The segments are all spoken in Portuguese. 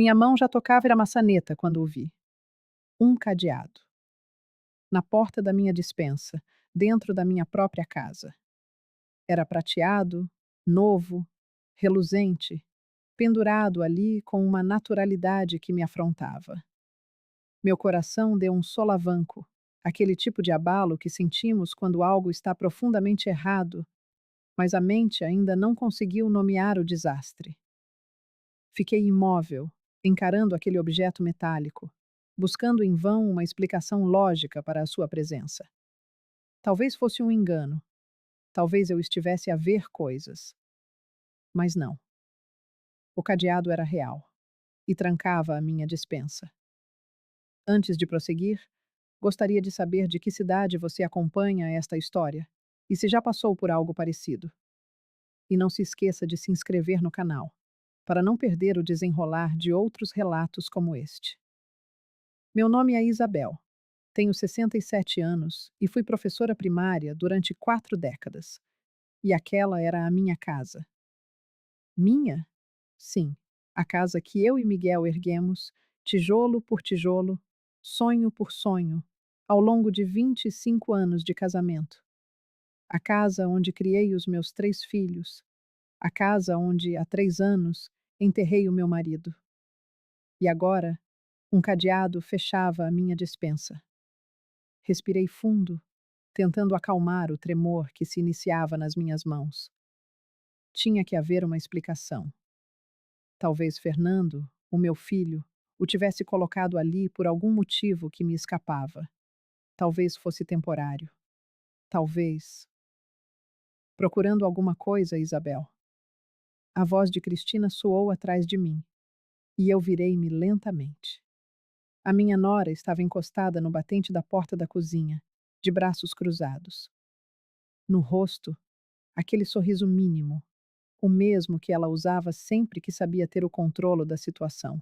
Minha mão já tocava a maçaneta quando o vi. Um cadeado. Na porta da minha despensa, dentro da minha própria casa. Era prateado, novo, reluzente, pendurado ali com uma naturalidade que me afrontava. Meu coração deu um solavanco, aquele tipo de abalo que sentimos quando algo está profundamente errado, mas a mente ainda não conseguiu nomear o desastre. Fiquei imóvel, encarando aquele objeto metálico, buscando em vão uma explicação lógica para a sua presença. Talvez fosse um engano, talvez eu estivesse a ver coisas, mas não. O cadeado era real e trancava a minha despensa. Antes de prosseguir, gostaria de saber de que cidade você acompanha esta história e se já passou por algo parecido. E não se esqueça de se inscrever no canal, para não perder o desenrolar de outros relatos como este. Meu nome é Isabel. Tenho 67 anos e fui professora primária durante 4 décadas. E aquela era a minha casa. Minha? Sim, a casa que eu e Miguel erguemos, tijolo por tijolo, sonho por sonho, ao longo de 25 anos de casamento. A casa onde criei os meus 3 filhos. A casa onde, há 3 anos, enterrei o meu marido. E agora, um cadeado fechava a minha despensa. Respirei fundo, tentando acalmar o tremor que se iniciava nas minhas mãos. Tinha que haver uma explicação. Talvez Fernando, o meu filho, o tivesse colocado ali por algum motivo que me escapava. Talvez fosse temporário. Talvez. Procurando alguma coisa, Isabel. A voz de Cristina soou atrás de mim, e eu virei-me lentamente. A minha nora estava encostada no batente da porta da cozinha, de braços cruzados. No rosto, aquele sorriso mínimo, o mesmo que ela usava sempre que sabia ter o controlo da situação.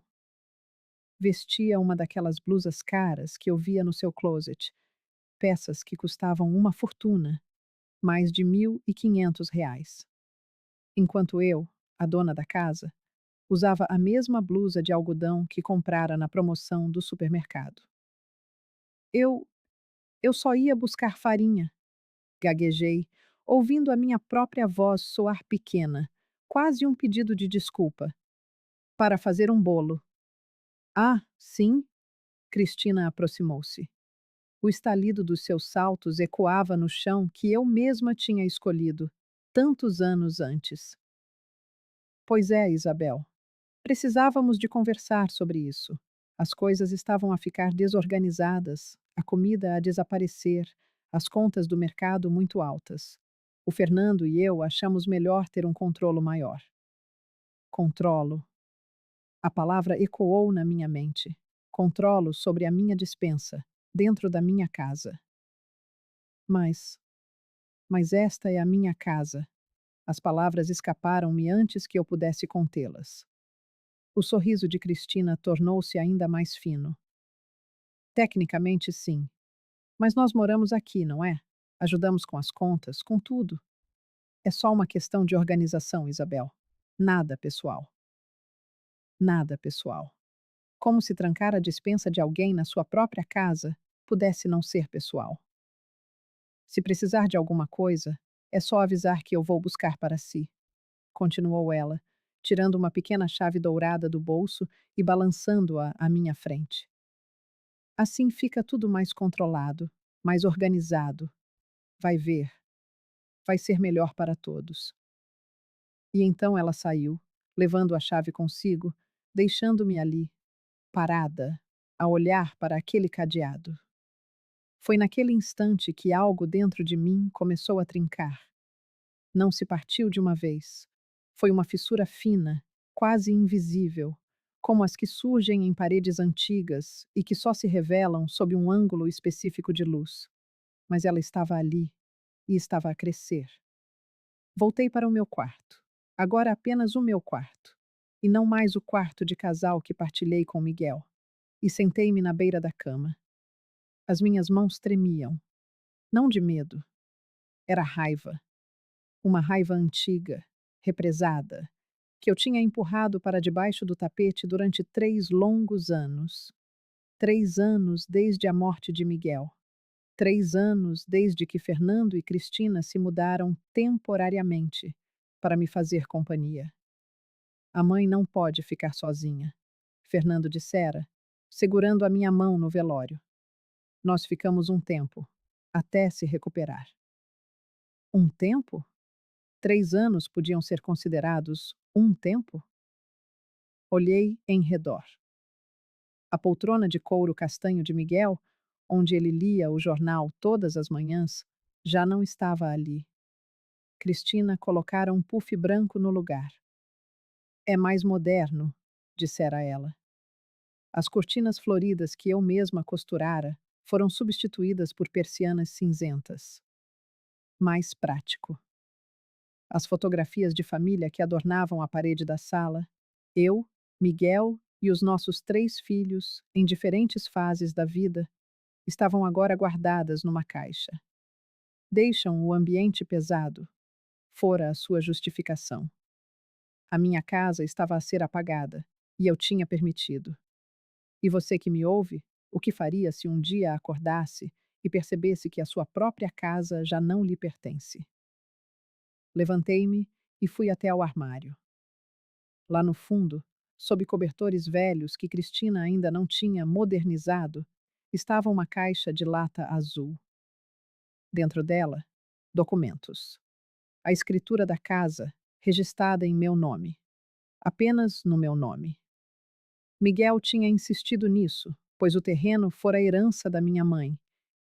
Vestia uma daquelas blusas caras que eu via no seu closet, peças que custavam uma fortuna, mais de R$ 1.500. Enquanto eu, a dona da casa, usava a mesma blusa de algodão que comprara na promoção do supermercado. Eu, eu só ia buscar farinha, gaguejei, ouvindo a minha própria voz soar pequena, quase um pedido de desculpa, para fazer um bolo. Ah, sim? Cristina aproximou-se. O estalido dos seus saltos ecoava no chão que eu mesma tinha escolhido, tantos anos antes. Pois é, Isabel. Precisávamos de conversar sobre isso. As coisas estavam a ficar desorganizadas, a comida a desaparecer, as contas do mercado muito altas. O Fernando e eu achamos melhor ter um controlo maior. Controlo. A palavra ecoou na minha mente. Controlo sobre a minha despensa, dentro da minha casa. Mas, mas esta é a minha casa. As palavras escaparam-me antes que eu pudesse contê-las. O sorriso de Cristina tornou-se ainda mais fino. Tecnicamente, sim. Mas nós moramos aqui, não é? Ajudamos com as contas, com tudo. É só uma questão de organização, Isabel. Nada pessoal. Nada pessoal. Como se trancar a despensa de alguém na sua própria casa pudesse não ser pessoal. Se precisar de alguma coisa, é só avisar que eu vou buscar para si, continuou ela, tirando uma pequena chave dourada do bolso e balançando-a à minha frente. Assim fica tudo mais controlado, mais organizado. Vai ver, vai ser melhor para todos. E então ela saiu, levando a chave consigo, deixando-me ali, parada, a olhar para aquele cadeado. Foi naquele instante que algo dentro de mim começou a trincar. Não se partiu de uma vez. Foi uma fissura fina, quase invisível, como as que surgem em paredes antigas e que só se revelam sob um ângulo específico de luz. Mas ela estava ali e estava a crescer. Voltei para o meu quarto. Agora apenas o meu quarto, e não mais o quarto de casal que partilhei com Miguel. E sentei-me na beira da cama. As minhas mãos tremiam. Não de medo. Era raiva. Uma raiva antiga, represada, que eu tinha empurrado para debaixo do tapete durante 3 longos anos. 3 anos desde a morte de Miguel. 3 anos desde que Fernando e Cristina se mudaram temporariamente para me fazer companhia. A mãe não pode ficar sozinha, Fernando dissera, segurando a minha mão no velório. Nós ficamos um tempo, até se recuperar. Um tempo? 3 anos podiam ser considerados um tempo? Olhei em redor. A poltrona de couro castanho de Miguel, onde ele lia o jornal todas as manhãs, já não estava ali. Cristina colocara um puff branco no lugar. É mais moderno, dissera ela. As cortinas floridas que eu mesma costurara foram substituídas por persianas cinzentas. Mais prático. As fotografias de família que adornavam a parede da sala, eu, Miguel e os nossos 3 filhos, em diferentes fases da vida, estavam agora guardadas numa caixa. Deixam o ambiente pesado, fora a sua justificação. A minha casa estava a ser apagada, e eu tinha permitido. E você que me ouve, o que faria se um dia acordasse e percebesse que a sua própria casa já não lhe pertence? Levantei-me e fui até ao armário. Lá no fundo, sob cobertores velhos que Cristina ainda não tinha modernizado, estava uma caixa de lata azul. Dentro dela, documentos. A escritura da casa, registrada em meu nome. Apenas no meu nome. Miguel tinha insistido nisso, pois o terreno fora herança da minha mãe,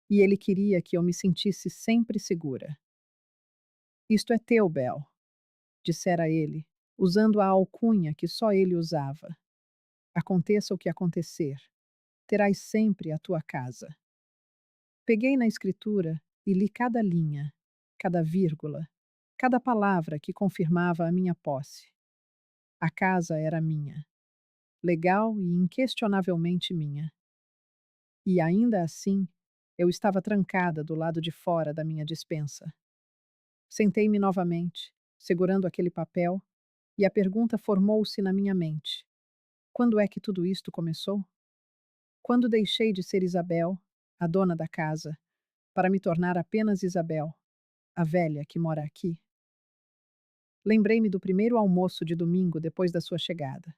e ele queria que eu me sentisse sempre segura. Isto é teu, Bel, dissera ele, usando a alcunha que só ele usava. Aconteça o que acontecer, terás sempre a tua casa. Peguei na escritura e li cada linha, cada vírgula, cada palavra que confirmava a minha posse. A casa era minha, legal e inquestionavelmente minha. E ainda assim, eu estava trancada do lado de fora da minha despensa. Sentei-me novamente, segurando aquele papel, e a pergunta formou-se na minha mente: quando é que tudo isto começou? Quando deixei de ser Isabel, a dona da casa, para me tornar apenas Isabel, a velha que mora aqui? Lembrei-me do primeiro almoço de domingo depois da sua chegada.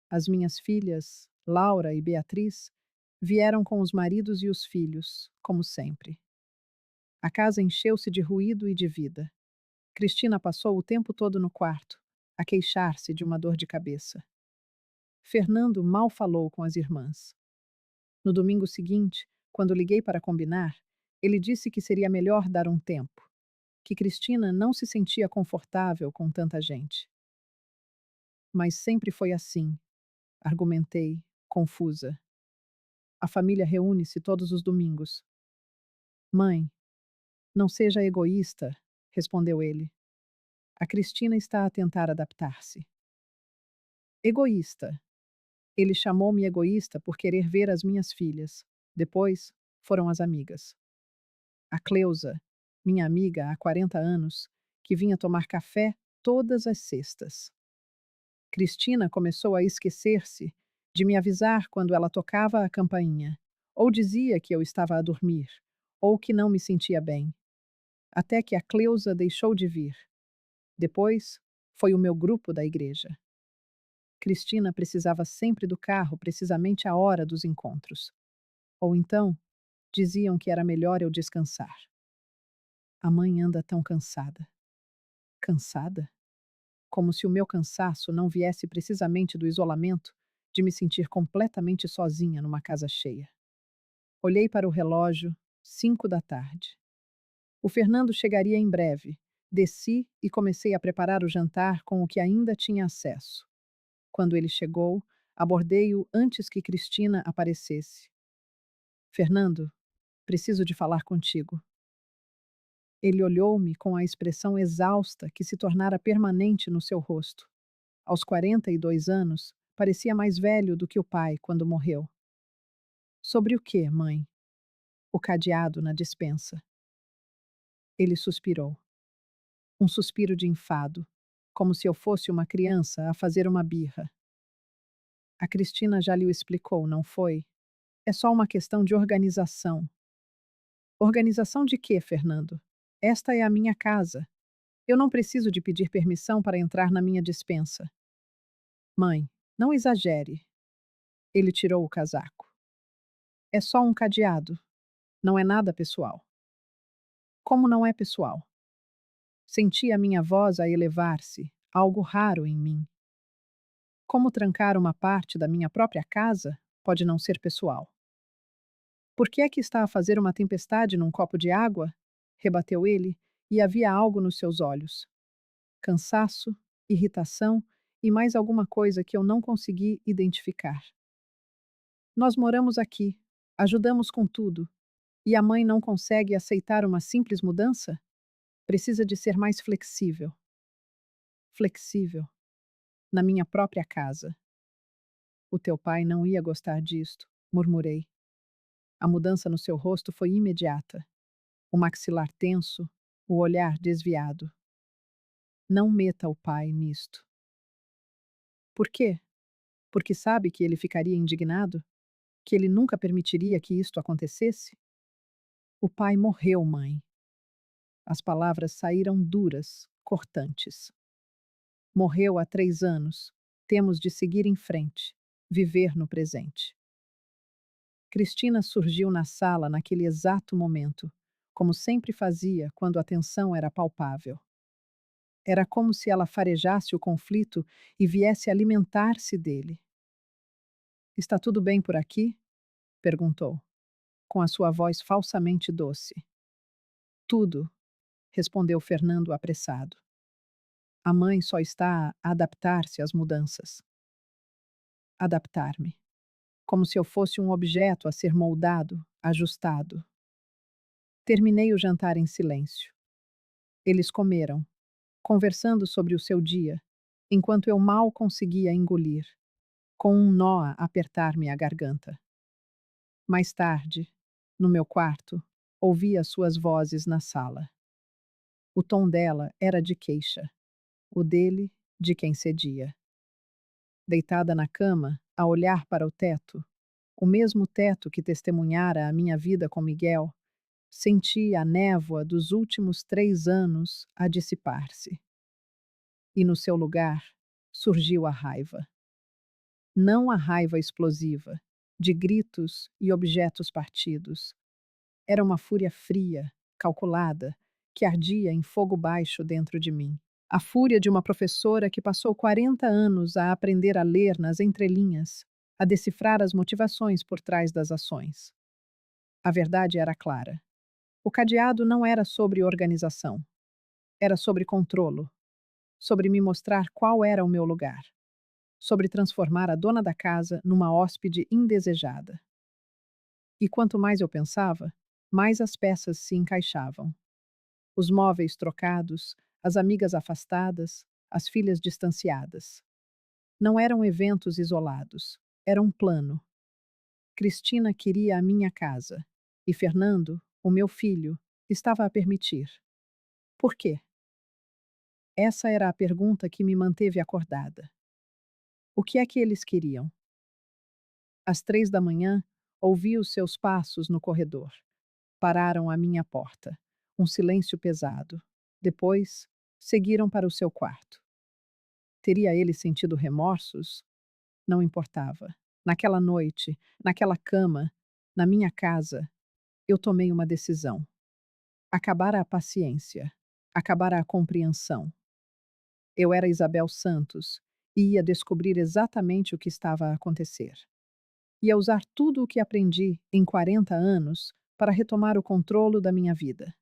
As minhas filhas, Laura e Beatriz, vieram com os maridos e os filhos, como sempre. A casa encheu-se de ruído e de vida. Cristina passou o tempo todo no quarto, a queixar-se de uma dor de cabeça. Fernando mal falou com as irmãs. No domingo seguinte, quando liguei para combinar, ele disse que seria melhor dar um tempo, que Cristina não se sentia confortável com tanta gente. Mas sempre foi assim, argumentei, confusa. A família reúne-se todos os domingos. Mãe, não seja egoísta, respondeu ele. A Cristina está a tentar adaptar-se. Egoísta. Ele chamou-me egoísta por querer ver as minhas filhas. Depois, foram as amigas. A Cleusa, minha amiga há 40 anos, que vinha tomar café todas as sextas. Cristina começou a esquecer-se de me avisar quando ela tocava a campainha, ou dizia que eu estava a dormir, ou que não me sentia bem. Até que a Cleusa deixou de vir. Depois, foi o meu grupo da igreja. Cristina precisava sempre do carro precisamente à hora dos encontros. Ou então, diziam que era melhor eu descansar. A mãe anda tão cansada. Cansada? Como se o meu cansaço não viesse precisamente do isolamento, de me sentir completamente sozinha numa casa cheia. Olhei para o relógio, 5 da tarde. O Fernando chegaria em breve. Desci e comecei a preparar o jantar com o que ainda tinha acesso. Quando ele chegou, abordei-o antes que Cristina aparecesse. Fernando, preciso de falar contigo. Ele olhou-me com a expressão exausta que se tornara permanente no seu rosto. Aos 42 anos, parecia mais velho do que o pai quando morreu. Sobre o quê, mãe? O cadeado na despensa. Ele suspirou. Um suspiro de enfado. como se eu fosse uma criança a fazer uma birra. A Cristina já lhe o explicou, não foi? É só uma questão de organização. Organização de quê, Fernando? Esta é a minha casa. Eu não preciso de pedir permissão para entrar na minha despensa. Mãe, não exagere. Ele tirou o casaco. É só um cadeado. Não é nada pessoal. Como não é pessoal? Senti a minha voz a elevar-se, algo raro em mim. Como trancar uma parte da minha própria casa pode não ser pessoal. Por que é que está a fazer uma tempestade num copo de água? Rebateu ele, e havia algo nos seus olhos. Cansaço, irritação e mais alguma coisa que eu não consegui identificar. Nós moramos aqui, ajudamos com tudo, e a mãe não consegue aceitar uma simples mudança? Precisa de ser mais flexível. Flexível. Na minha própria casa. O teu pai não ia gostar disto, murmurei. A mudança no seu rosto foi imediata. O maxilar tenso, o olhar desviado. Não meta o pai nisto. Por quê? Porque sabe que ele ficaria indignado? Que ele nunca permitiria que isto acontecesse? O pai morreu, mãe. As palavras saíram duras, cortantes. Morreu há 3 anos. Temos de seguir em frente, viver no presente. Cristina surgiu na sala naquele exato momento, como sempre fazia quando a tensão era palpável. Era como se ela farejasse o conflito e viesse alimentar-se dele. Está tudo bem por aqui? Perguntou, com a sua voz falsamente doce. Tudo, respondeu Fernando apressado. A mãe só está a adaptar-se às mudanças. Adaptar-me. Como se eu fosse um objeto a ser moldado, ajustado. Terminei o jantar em silêncio. Eles comeram, conversando sobre o seu dia, enquanto eu mal conseguia engolir, com um nó a apertar-me a garganta. Mais tarde, no meu quarto, ouvi as suas vozes na sala. O tom dela era de queixa, o dele, de quem cedia. Deitada na cama, a olhar para o teto, o mesmo teto que testemunhara a minha vida com Miguel, senti a névoa dos últimos 3 anos a dissipar-se. E no seu lugar, surgiu a raiva. Não a raiva explosiva, de gritos e objetos partidos. Era uma fúria fria, calculada, que ardia em fogo baixo dentro de mim. A fúria de uma professora que passou 40 anos a aprender a ler nas entrelinhas, a decifrar as motivações por trás das ações. A verdade era clara. O cadeado não era sobre organização. Era sobre controlo, sobre me mostrar qual era o meu lugar, sobre transformar a dona da casa numa hóspede indesejada. E quanto mais eu pensava, mais as peças se encaixavam. Os móveis trocados, as amigas afastadas, as filhas distanciadas. Não eram eventos isolados, era um plano. Cristina queria a minha casa, e Fernando, o meu filho, estava a permitir. Por quê? Essa era a pergunta que me manteve acordada. O que é que eles queriam? Às 3 da manhã, ouvi os seus passos no corredor. Pararam à minha porta. Um silêncio pesado. Depois, seguiram para o seu quarto. Teria ele sentido remorsos? Não importava. Naquela noite, naquela cama, na minha casa, eu tomei uma decisão. Acabara a paciência. Acabara a compreensão. Eu era Isabel Santos e ia descobrir exatamente o que estava a acontecer. Ia usar tudo o que aprendi em 40 anos para retomar o controle da minha vida.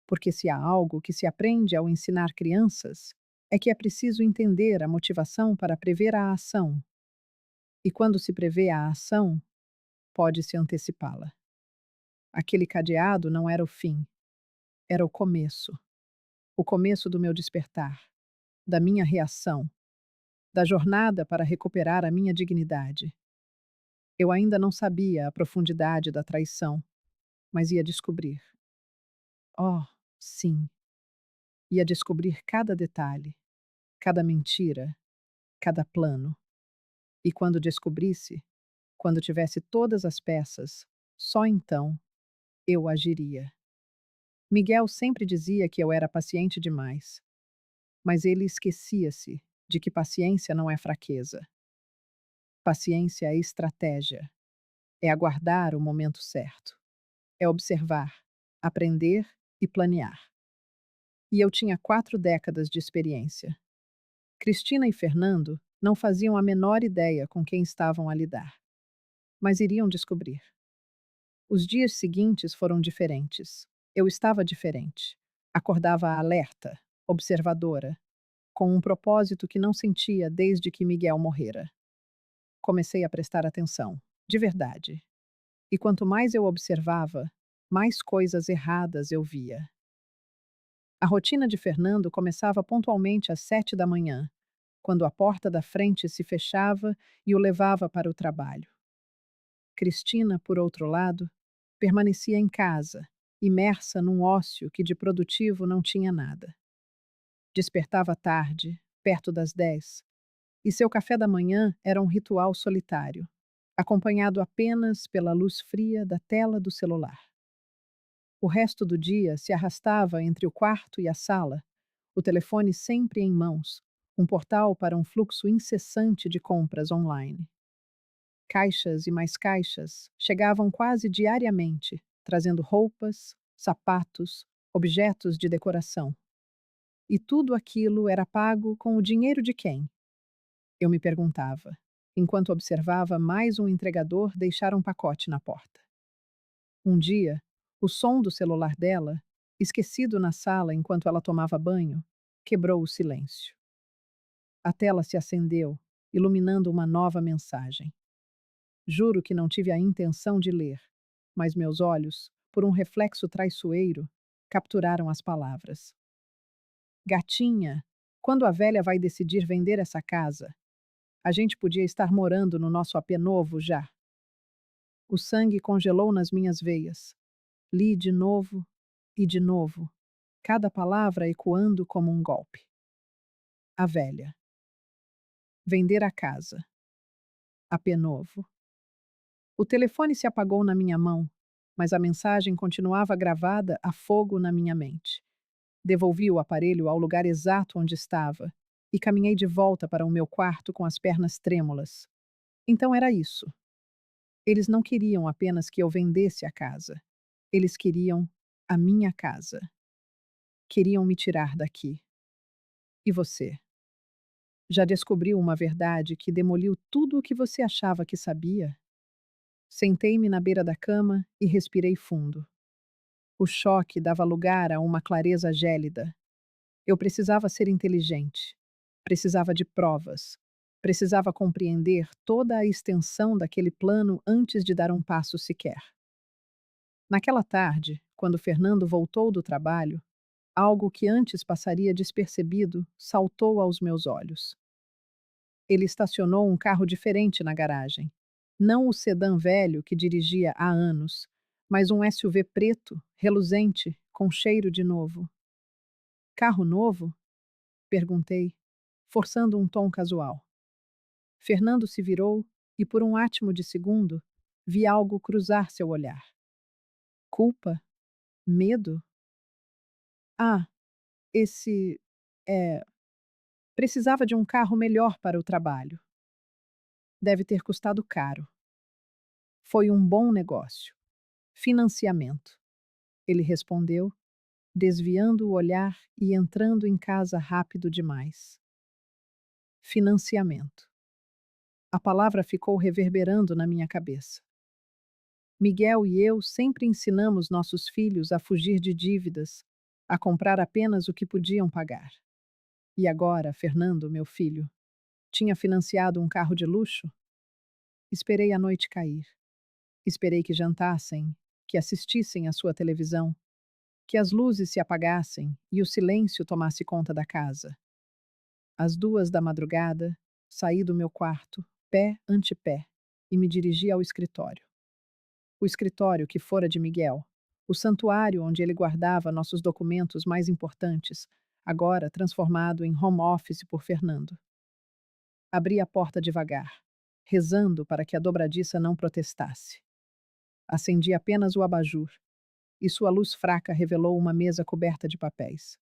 Porque se há algo que se aprende ao ensinar crianças, é que é preciso entender a motivação para prever a ação. E quando se prevê a ação, pode-se antecipá-la. Aquele cadeado não era o fim, era o começo. O começo do meu despertar, da minha reação, da jornada para recuperar a minha dignidade. Eu ainda não sabia a profundidade da traição, mas ia descobrir. Oh, sim, ia descobrir cada detalhe. cada mentira, cada plano. E quando descobrisse, quando tivesse todas as peças, só então eu agiria. Miguel sempre dizia que eu era paciente demais, mas ele esquecia-se de que paciência não é fraqueza. Paciência é estratégia, é aguardar o momento certo, é observar, aprender e planear. E eu tinha 4 décadas de experiência. Cristina e Fernando não faziam a menor ideia com quem estavam a lidar, mas iriam descobrir. Os dias seguintes foram diferentes. Eu estava diferente. Acordava alerta, observadora, com um propósito que não sentia desde que Miguel morrera. Comecei a prestar atenção, de verdade. E quanto mais eu observava, mais coisas erradas eu via. A rotina de Fernando começava pontualmente às 7 da manhã, quando a porta da frente se fechava e o levava para o trabalho. Cristina, por outro lado, permanecia em casa, imersa num ócio que de produtivo não tinha nada. Despertava tarde, perto das 10, e seu café da manhã era um ritual solitário, acompanhado apenas pela luz fria da tela do celular. O resto do dia se arrastava entre o quarto e a sala, o telefone sempre em mãos, um portal para um fluxo incessante de compras online. Caixas e mais caixas chegavam quase diariamente, trazendo roupas, sapatos, objetos de decoração. E tudo aquilo era pago com o dinheiro de quem? Eu me perguntava, enquanto observava mais um entregador deixar um pacote na porta. Um dia, o som do celular dela, esquecido na sala enquanto ela tomava banho, quebrou o silêncio. A tela se acendeu, iluminando uma nova mensagem. Juro que não tive a intenção de ler, mas meus olhos, por um reflexo traiçoeiro, capturaram as palavras. Gatinha, quando a velha vai decidir vender essa casa? A gente podia estar morando no nosso apê novo já. O sangue congelou nas minhas veias. Li de novo e de novo, cada palavra ecoando como um golpe. A velha. Vender a casa. Apê novo. O telefone se apagou na minha mão, mas a mensagem continuava gravada a fogo na minha mente. Devolvi o aparelho ao lugar exato onde estava e caminhei de volta para o meu quarto com as pernas trêmulas. Então era isso. Eles não queriam apenas que eu vendesse a casa. Eles queriam a minha casa. Queriam me tirar daqui. E você? Já descobriu uma verdade que demoliu tudo o que você achava que sabia? Sentei-me na beira da cama e respirei fundo. O choque dava lugar a uma clareza gélida. Eu precisava ser inteligente. Precisava de provas. Precisava compreender toda a extensão daquele plano antes de dar um passo sequer. Naquela tarde, quando Fernando voltou do trabalho, algo que antes passaria despercebido saltou aos meus olhos. Ele estacionou um carro diferente na garagem. Não o sedã velho que dirigia há anos, mas um SUV preto, reluzente, com cheiro de novo. Carro novo? Perguntei, forçando um tom casual. Fernando se virou e, por um átimo de segundo, vi algo cruzar seu olhar. Culpa? Medo? Ah, esse. É. Precisava de um carro melhor para o trabalho. Deve ter custado caro. Foi um bom negócio. Financiamento. Ele respondeu, desviando o olhar e entrando em casa rápido demais. Financiamento. A palavra ficou reverberando na minha cabeça. Miguel e eu sempre ensinamos nossos filhos a fugir de dívidas, a comprar apenas o que podiam pagar. E agora, Fernando, meu filho, tinha financiado um carro de luxo? Esperei a noite cair. Esperei que jantassem, que assistissem à sua televisão, que as luzes se apagassem e o silêncio tomasse conta da casa. Às 2 da madrugada, saí do meu quarto, pé ante pé, e me dirigi ao escritório. O escritório que fora de Miguel, o santuário onde ele guardava nossos documentos mais importantes, agora transformado em home office por Fernando. Abri a porta devagar, rezando para que a dobradiça não protestasse. Acendi apenas o abajur, e sua luz fraca revelou uma mesa coberta de papéis.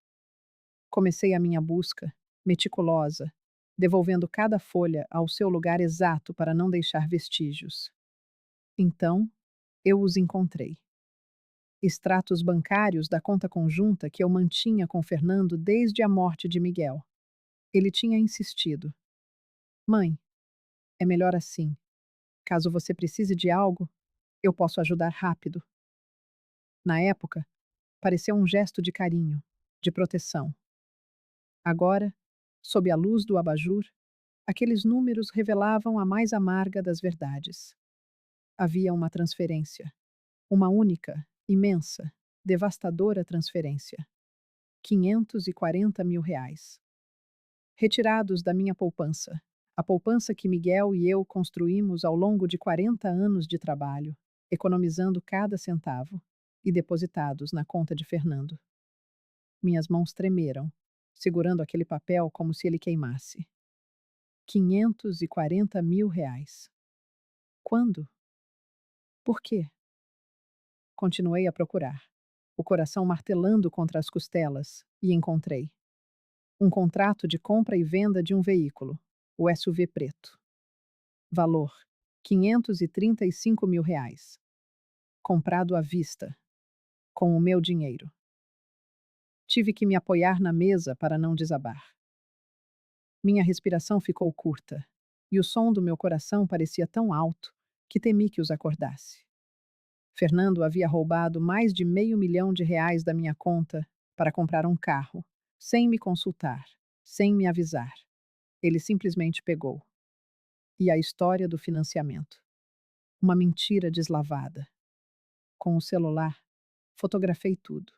Comecei a minha busca, meticulosa, devolvendo cada folha ao seu lugar exato para não deixar vestígios. Então, eu os encontrei. Extratos bancários da conta conjunta que eu mantinha com Fernando desde a morte de Miguel. Ele tinha insistido: Mãe, é melhor assim. Caso você precise de algo, eu posso ajudar rápido. Na época, pareceu um gesto de carinho, de proteção. Agora, sob a luz do abajur, aqueles números revelavam a mais amarga das verdades. Havia uma transferência. Uma única, imensa, devastadora transferência. 540 mil reais. Retirados da minha poupança. A poupança que Miguel e eu construímos ao longo de 40 anos de trabalho, economizando cada centavo, e depositados na conta de Fernando. Minhas mãos tremeram, segurando aquele papel como se ele queimasse. 540 mil reais. Quando? Por quê? Continuei a procurar, o coração martelando contra as costelas, e encontrei. Um contrato de compra e venda de um veículo, o SUV preto. Valor: 535 mil reais. Comprado à vista, com o meu dinheiro. Tive que me apoiar na mesa para não desabar. Minha respiração ficou curta, e o som do meu coração parecia tão alto que temi que os acordasse. Fernando havia roubado mais de R$ 500.000 da minha conta para comprar um carro, sem me consultar, sem me avisar. Ele simplesmente pegou. E a história do financiamento. Uma mentira deslavada. Com o celular, fotografei tudo.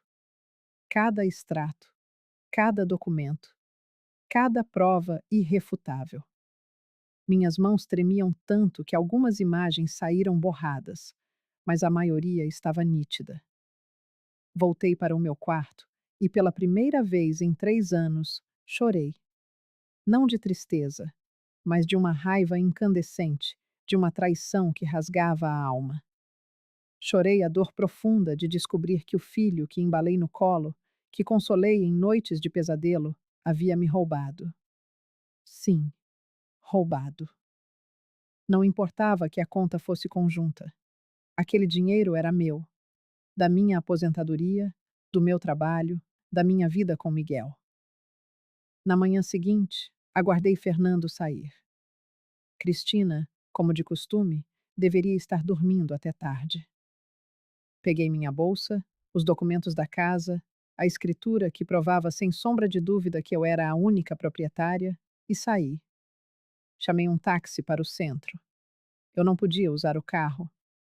Cada extrato, cada documento, cada prova irrefutável. Minhas mãos tremiam tanto que algumas imagens saíram borradas, mas a maioria estava nítida. Voltei para o meu quarto e, pela primeira vez em 3 anos, chorei. Não de tristeza, mas de uma raiva incandescente, de uma traição que rasgava a alma. Chorei a dor profunda de descobrir que o filho que embalei no colo, que consolei em noites de pesadelo, havia me roubado. Sim, roubado. Não importava que a conta fosse conjunta. Aquele dinheiro era meu, da minha aposentadoria, do meu trabalho, da minha vida com Miguel. Na manhã seguinte, aguardei Fernando sair. Cristina, como de costume, deveria estar dormindo até tarde. Peguei minha bolsa, os documentos da casa, a escritura que provava sem sombra de dúvida que eu era a única proprietária, e saí. Chamei um táxi para o centro. Eu não podia usar o carro,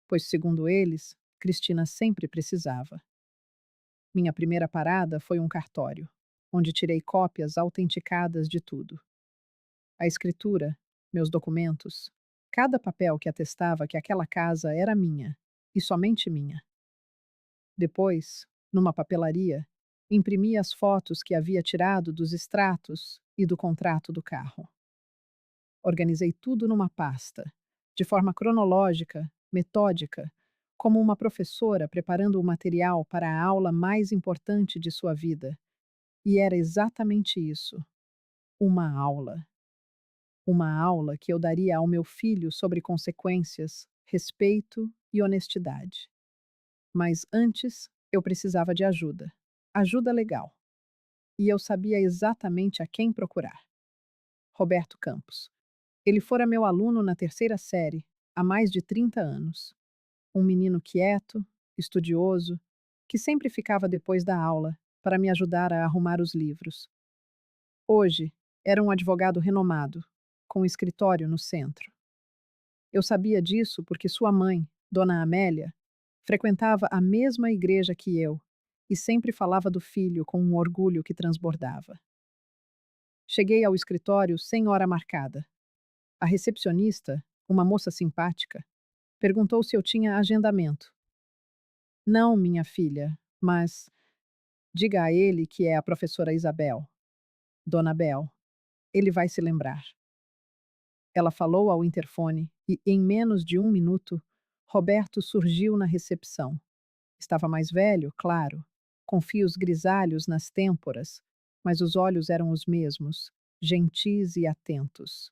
pois, segundo eles, Cristina sempre precisava. Minha primeira parada foi um cartório, onde tirei cópias autenticadas de tudo. A escritura, meus documentos, cada papel que atestava que aquela casa era minha, e somente minha. Depois, numa papelaria, imprimi as fotos que havia tirado dos extratos e do contrato do carro. Organizei tudo numa pasta, de forma cronológica, metódica, como uma professora preparando o material para a aula mais importante de sua vida. E era exatamente isso: uma aula. Uma aula que eu daria ao meu filho sobre consequências, respeito e honestidade. Mas antes, eu precisava de ajuda. Ajuda legal. E eu sabia exatamente a quem procurar. Roberto Campos. Ele fora meu aluno na terceira série, há mais de 30 anos. Um menino quieto, estudioso, que sempre ficava depois da aula para me ajudar a arrumar os livros. Hoje, era um advogado renomado, com um escritório no centro. Eu sabia disso porque sua mãe, Dona Amélia, frequentava a mesma igreja que eu e sempre falava do filho com um orgulho que transbordava. Cheguei ao escritório sem hora marcada. A recepcionista, uma moça simpática, perguntou se eu tinha agendamento. Não, minha filha, mas Diga a ele que é a professora Isabel, Dona Bel. Ele vai se lembrar. Ela falou ao interfone e, em menos de 1 minuto, Roberto surgiu na recepção. Estava mais velho, claro, com fios grisalhos nas têmporas, mas os olhos eram os mesmos, gentis e atentos.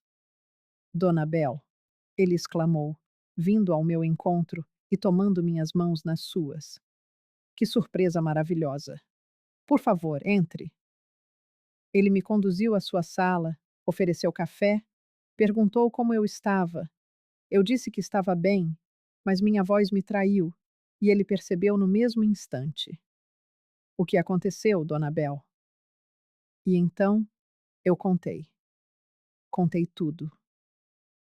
Dona Bel, ele exclamou, vindo ao meu encontro e tomando minhas mãos nas suas. Que surpresa maravilhosa! Por favor, entre. Ele me conduziu à sua sala, ofereceu café, perguntou como eu estava. Eu disse que estava bem, mas minha voz me traiu, e ele percebeu no mesmo instante. O que aconteceu, Dona Bel? E então eu contei. Contei tudo.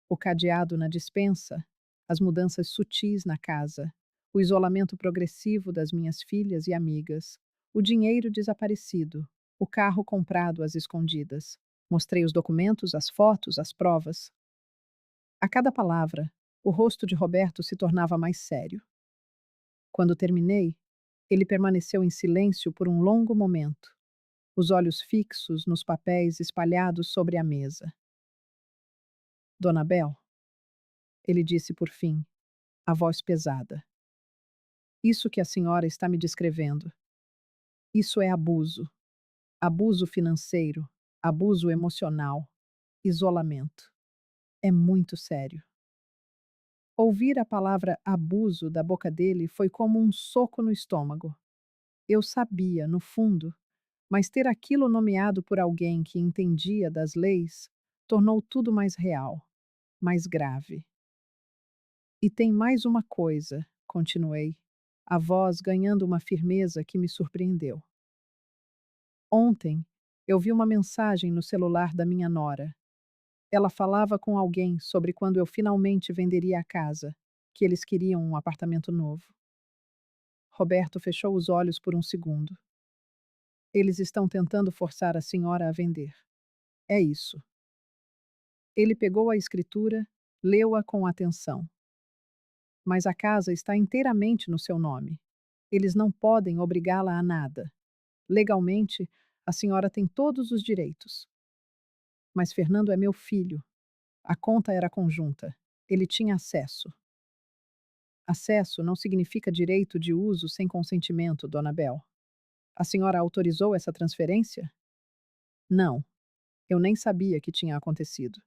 O cadeado na despensa, as mudanças sutis na casa, o isolamento progressivo das minhas filhas e amigas, o dinheiro desaparecido, o carro comprado às escondidas. Mostrei os documentos, as fotos, as provas. A cada palavra, o rosto de Roberto se tornava mais sério. Quando terminei, ele permaneceu em silêncio por um longo momento, os olhos fixos nos papéis espalhados sobre a mesa. Dona Bel, ele disse por fim, a voz pesada. Isso que a senhora está me descrevendo. Isso é abuso. Abuso financeiro, abuso emocional, isolamento. É muito sério. Ouvir a palavra abuso da boca dele foi como um soco no estômago. Eu sabia, no fundo, mas ter aquilo nomeado por alguém que entendia das leis tornou tudo mais real, mais grave. E tem mais uma coisa, continuei, a voz ganhando uma firmeza que me surpreendeu. Ontem, eu vi uma mensagem no celular da minha nora. Ela falava com alguém sobre quando eu finalmente venderia a casa, que eles queriam um apartamento novo. Roberto fechou os olhos por um segundo. Eles estão tentando forçar a senhora a vender. É isso. Ele pegou a escritura, leu-a com atenção. Mas a casa está inteiramente no seu nome. Eles não podem obrigá-la a nada. Legalmente, a senhora tem todos os direitos. Mas Fernando é meu filho. A conta era conjunta. Ele tinha acesso. Acesso não significa direito de uso sem consentimento, Dona Bel. A senhora autorizou essa transferência? Não. Eu nem sabia que tinha acontecido.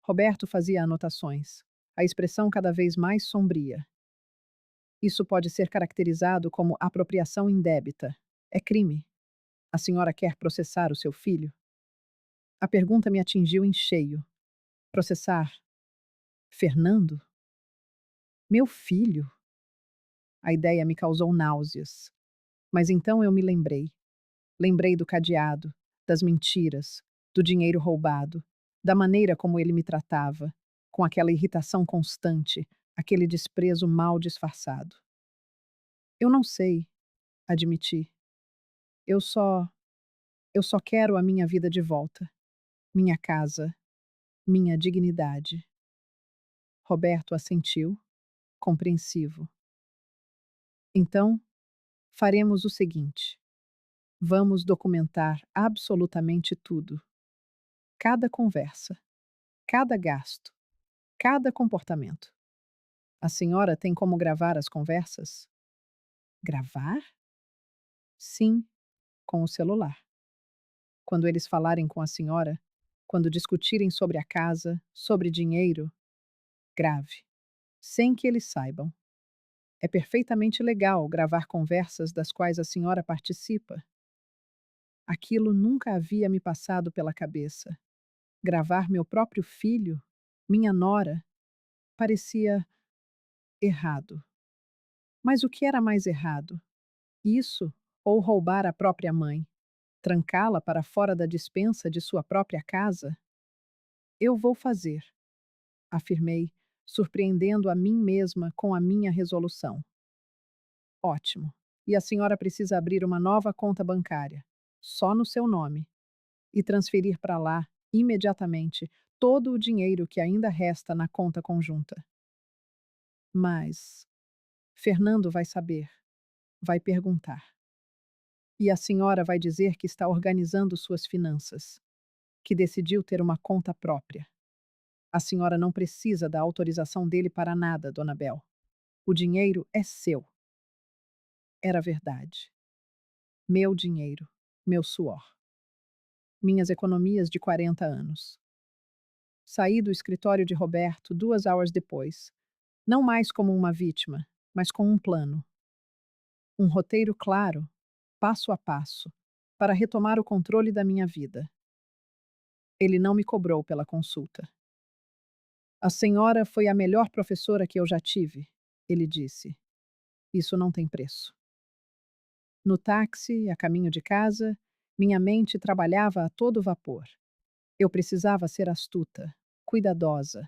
Roberto fazia anotações, a expressão cada vez mais sombria. Isso pode ser caracterizado como apropriação indébita. É crime. A senhora quer processar o seu filho? A pergunta me atingiu em cheio. Processar? Fernando? Meu filho? A ideia me causou náuseas. Mas então eu me lembrei. Lembrei do cadeado, das mentiras, do dinheiro roubado, da maneira como ele me tratava, com aquela irritação constante, aquele desprezo mal disfarçado. Eu não sei, admiti. Eu só. Eu só quero a minha vida de volta. Minha casa. Minha dignidade. Roberto assentiu, compreensivo. Então, faremos o seguinte: vamos documentar absolutamente tudo. Cada conversa, cada gasto, cada comportamento. A senhora tem como gravar as conversas? Gravar? Sim, com o celular. Quando eles falarem com a senhora, quando discutirem sobre a casa, sobre dinheiro, grave, sem que eles saibam. É perfeitamente legal gravar conversas das quais a senhora participa. Aquilo nunca havia me passado pela cabeça. Gravar meu próprio filho, minha nora, parecia errado. Mas o que era mais errado? Isso ou roubar a própria mãe? Trancá-la para fora da despensa de sua própria casa? Eu vou fazer, afirmei, surpreendendo a mim mesma com a minha resolução. Ótimo. E a senhora precisa abrir uma nova conta bancária, só no seu nome, e transferir para lá, imediatamente, todo o dinheiro que ainda resta na conta conjunta. Mas Fernando vai saber, vai perguntar. E a senhora vai dizer que está organizando suas finanças, que decidiu ter uma conta própria. A senhora não precisa da autorização dele para nada, Dona Bel. O dinheiro é seu. Era verdade. Meu dinheiro, meu suor. Minhas economias de 40 anos. Saí do escritório de Roberto 2 horas depois, não mais como uma vítima, mas com um plano. Um roteiro claro, passo a passo, para retomar o controle da minha vida. Ele não me cobrou pela consulta. A senhora foi a melhor professora que eu já tive, ele disse. Isso não tem preço. No táxi, a caminho de casa, minha mente trabalhava a todo vapor. Eu precisava ser astuta, cuidadosa.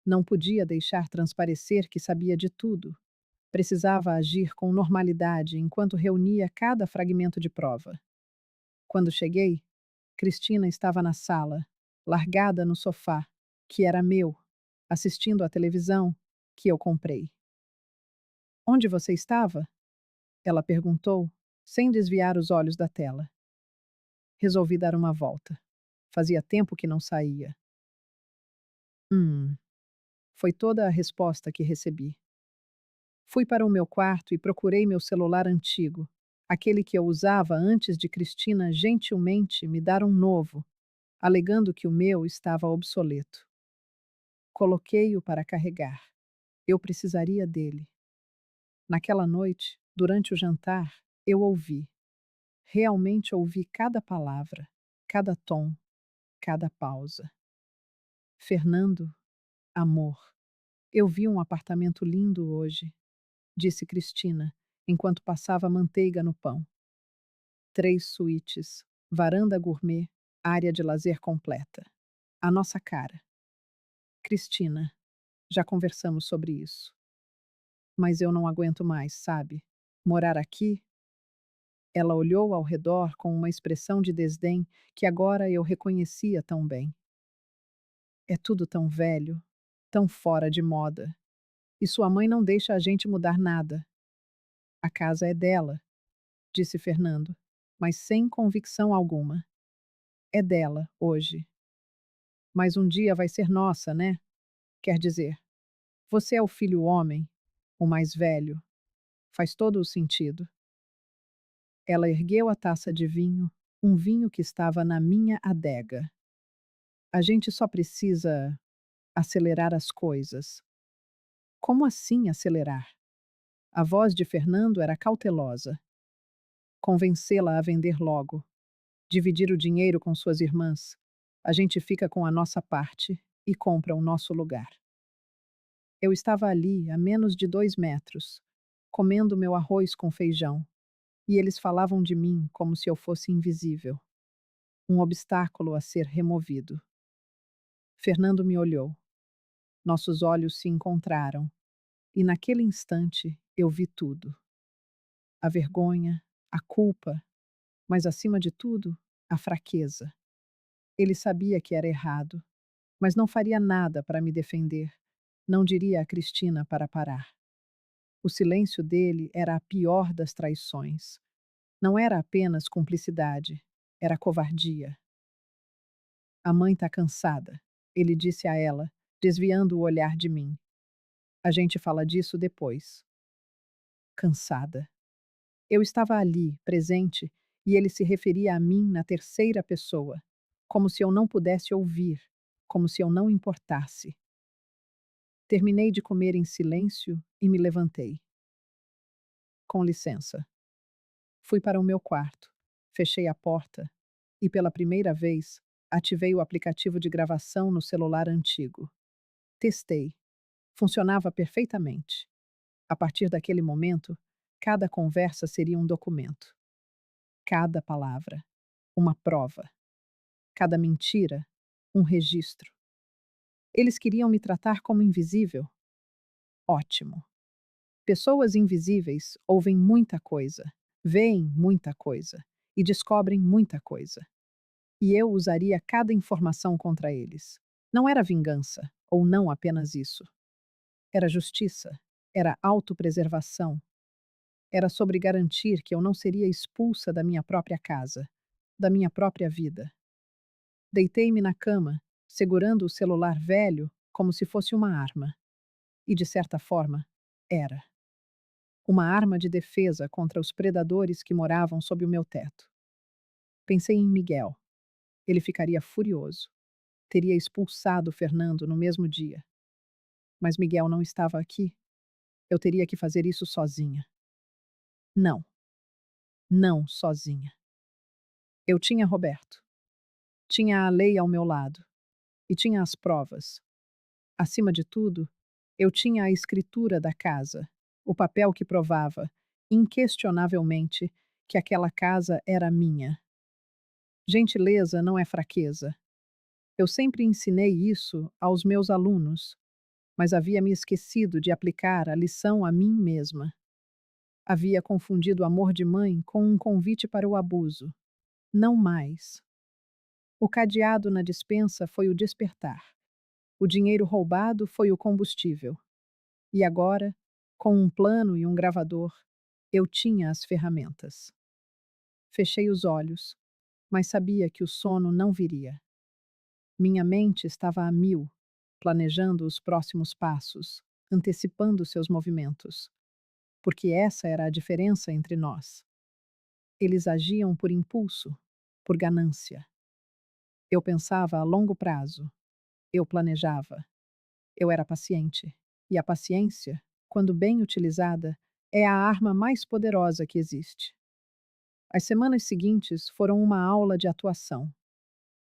Não podia deixar transparecer que sabia de tudo. Precisava agir com normalidade enquanto reunia cada fragmento de prova. Quando cheguei, Cristina estava na sala, largada no sofá, que era meu, assistindo à televisão, que eu comprei. Onde você estava? Ela perguntou, sem desviar os olhos da tela. Resolvi dar uma volta. Fazia tempo que não saía. Hum, foi toda a resposta que recebi. Fui para o meu quarto e procurei meu celular antigo, aquele que eu usava antes de Cristina gentilmente me dar um novo, alegando que o meu estava obsoleto. Coloquei-o para carregar. Eu precisaria dele. Naquela noite, durante o jantar, eu ouvi. Realmente ouvi cada palavra, cada tom, cada pausa. Fernando, amor, eu vi um apartamento lindo hoje, disse Cristina, enquanto passava manteiga no pão. 3 suítes, varanda gourmet, área de lazer completa. A nossa cara. Cristina, já conversamos sobre isso. Mas eu não aguento mais, sabe? Morar aqui. Ela olhou ao redor com uma expressão de desdém que agora eu reconhecia tão bem. É tudo tão velho, tão fora de moda. E sua mãe não deixa a gente mudar nada. A casa é dela, disse Fernando, mas sem convicção alguma. É dela, hoje. Mas um dia vai ser nossa, né? Quer dizer, você é o filho homem, o mais velho. Faz todo o sentido. Ela ergueu a taça de vinho, um vinho que estava na minha adega. A gente só precisa acelerar as coisas. Como assim acelerar? A voz de Fernando era cautelosa. Convencê-la a vender logo. Dividir o dinheiro com suas irmãs. A gente fica com a nossa parte e compra o nosso lugar. Eu estava ali, a menos de 2 metros, comendo meu arroz com feijão, e eles falavam de mim como se eu fosse invisível. Um obstáculo a ser removido. Fernando me olhou. Nossos olhos se encontraram, e naquele instante eu vi tudo. A vergonha, a culpa, mas acima de tudo, a fraqueza. Ele sabia que era errado, mas não faria nada para me defender. Não diria a Cristina para parar. O silêncio dele era a pior das traições. Não era apenas cumplicidade, era covardia. A mãe está cansada, ele disse a ela, desviando o olhar de mim. A gente fala disso depois. Cansada. Eu estava ali, presente, e ele se referia a mim na terceira pessoa, como se eu não pudesse ouvir, como se eu não importasse. Terminei de comer em silêncio e me levantei. Com licença. Fui para o meu quarto, fechei a porta e, pela primeira vez, ativei o aplicativo de gravação no celular antigo. Testei. Funcionava perfeitamente. A partir daquele momento, cada conversa seria um documento. Cada palavra, uma prova. Cada mentira, um registro. Eles queriam me tratar como invisível? Ótimo. Pessoas invisíveis ouvem muita coisa, veem muita coisa e descobrem muita coisa. E eu usaria cada informação contra eles. Não era vingança, ou não apenas isso. Era justiça, era autopreservação. Era sobre garantir que eu não seria expulsa da minha própria casa, da minha própria vida. Deitei-me na cama, segurando o celular velho como se fosse uma arma. E, de certa forma, era. Uma arma de defesa contra os predadores que moravam sob o meu teto. Pensei em Miguel. Ele ficaria furioso. Teria expulsado Fernando no mesmo dia. Mas Miguel não estava aqui. Eu teria que fazer isso sozinha. Não, não sozinha. Eu tinha Roberto. Tinha a lei ao meu lado. E tinha as provas. Acima de tudo, eu tinha a escritura da casa, o papel que provava, inquestionavelmente, que aquela casa era minha. Gentileza não é fraqueza. Eu sempre ensinei isso aos meus alunos, mas havia me esquecido de aplicar a lição a mim mesma. Havia confundido o amor de mãe com um convite para o abuso. Não mais. O cadeado na despensa foi o despertar. O dinheiro roubado foi o combustível. E agora, com um plano e um gravador, eu tinha as ferramentas. Fechei os olhos, mas sabia que o sono não viria. Minha mente estava a mil, planejando os próximos passos, antecipando seus movimentos. Porque essa era a diferença entre nós. Eles agiam por impulso, por ganância. Eu pensava a longo prazo. Eu planejava. Eu era paciente. E a paciência, quando bem utilizada, é a arma mais poderosa que existe. As semanas seguintes foram uma aula de atuação.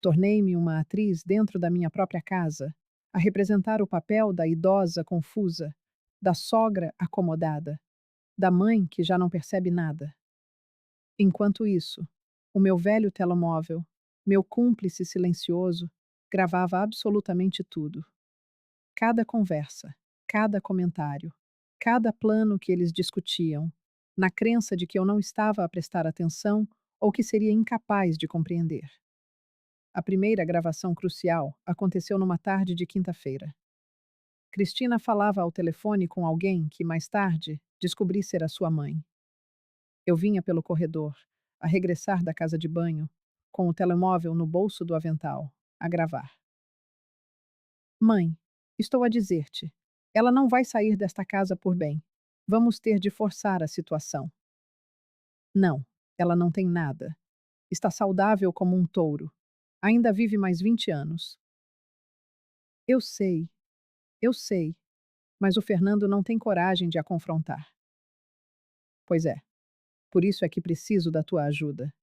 Tornei-me uma atriz dentro da minha própria casa, a representar o papel da idosa confusa, da sogra acomodada, da mãe que já não percebe nada. Enquanto isso, o meu velho telemóvel, meu cúmplice silencioso, gravava absolutamente tudo. Cada conversa, cada comentário, cada plano que eles discutiam, na crença de que eu não estava a prestar atenção ou que seria incapaz de compreender. A primeira gravação crucial aconteceu numa tarde de quinta-feira. Cristina falava ao telefone com alguém que, mais tarde, descobri ser a sua mãe. Eu vinha pelo corredor, a regressar da casa de banho, com o telemóvel no bolso do avental, a gravar. Mãe, estou a dizer-te. Ela não vai sair desta casa por bem. Vamos ter de forçar a situação. Não, ela não tem nada. Está saudável como um touro. Ainda vive mais 20 anos. Eu sei, eu sei, mas o Fernando não tem coragem de a confrontar. Pois é, por isso é que preciso da tua ajuda.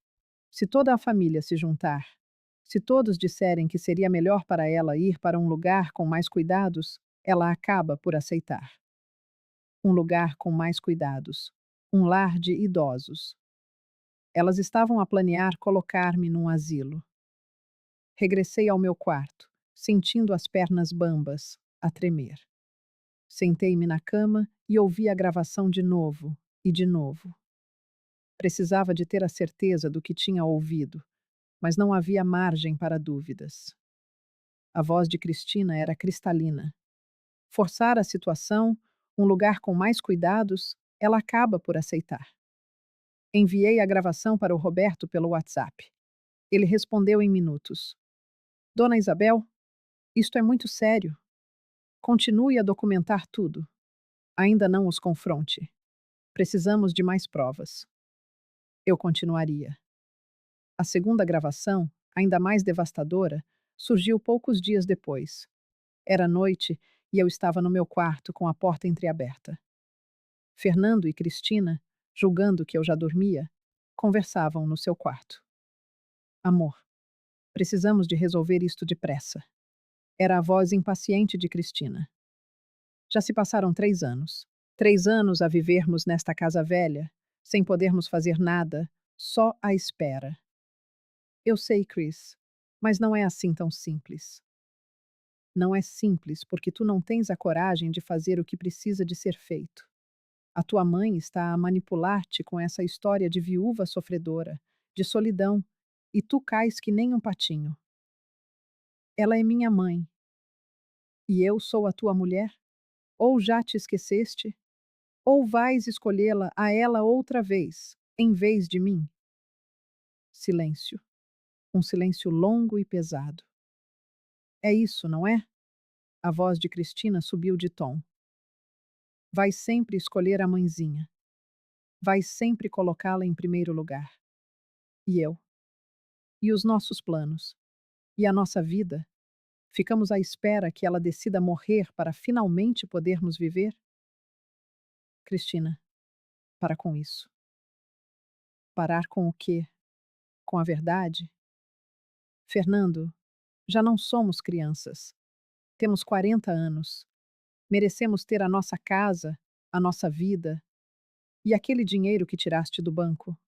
Se toda a família se juntar, se todos disserem que seria melhor para ela ir para um lugar com mais cuidados, ela acaba por aceitar. Um lugar com mais cuidados. Um lar de idosos. Elas estavam a planear colocar-me num asilo. Regressei ao meu quarto, sentindo as pernas bambas, a tremer. Sentei-me na cama e ouvi a gravação de novo e de novo. Precisava de ter a certeza do que tinha ouvido, mas não havia margem para dúvidas. A voz de Cristina era cristalina. Forçar a situação, um lugar com mais cuidados, ela acaba por aceitar. Enviei a gravação para o Roberto pelo WhatsApp. Ele respondeu em minutos. Dona Isabel, isto é muito sério. Continue a documentar tudo. Ainda não os confronte. Precisamos de mais provas. Eu continuaria. A segunda gravação, ainda mais devastadora, surgiu poucos dias depois. Era noite e eu estava no meu quarto com a porta entreaberta. Fernando e Cristina, julgando que eu já dormia, conversavam no seu quarto. Amor, precisamos de resolver isto depressa. Era a voz impaciente de Cristina. Já se passaram 3 anos. 3 anos a vivermos nesta casa velha, sem podermos fazer nada, só à espera. Eu sei, Chris, mas não é assim tão simples. Não é simples porque tu não tens a coragem de fazer o que precisa de ser feito. A tua mãe está a manipular-te com essa história de viúva sofredora, de solidão, e tu cais que nem um patinho. Ela é minha mãe. E eu sou a tua mulher? Ou já te esqueceste? Ou vais escolhê-la a ela outra vez, em vez de mim? Silêncio. Um silêncio longo e pesado. É isso, não é? A voz de Cristina subiu de tom. Vais sempre escolher a mãezinha. Vais sempre colocá-la em primeiro lugar. E eu? E os nossos planos? E a nossa vida? Ficamos à espera que ela decida morrer para finalmente podermos viver? Cristina, para com isso. Parar com o quê? Com a verdade? Fernando, já não somos crianças. Temos 40 anos. Merecemos ter a nossa casa, a nossa vida. E aquele dinheiro que tiraste do banco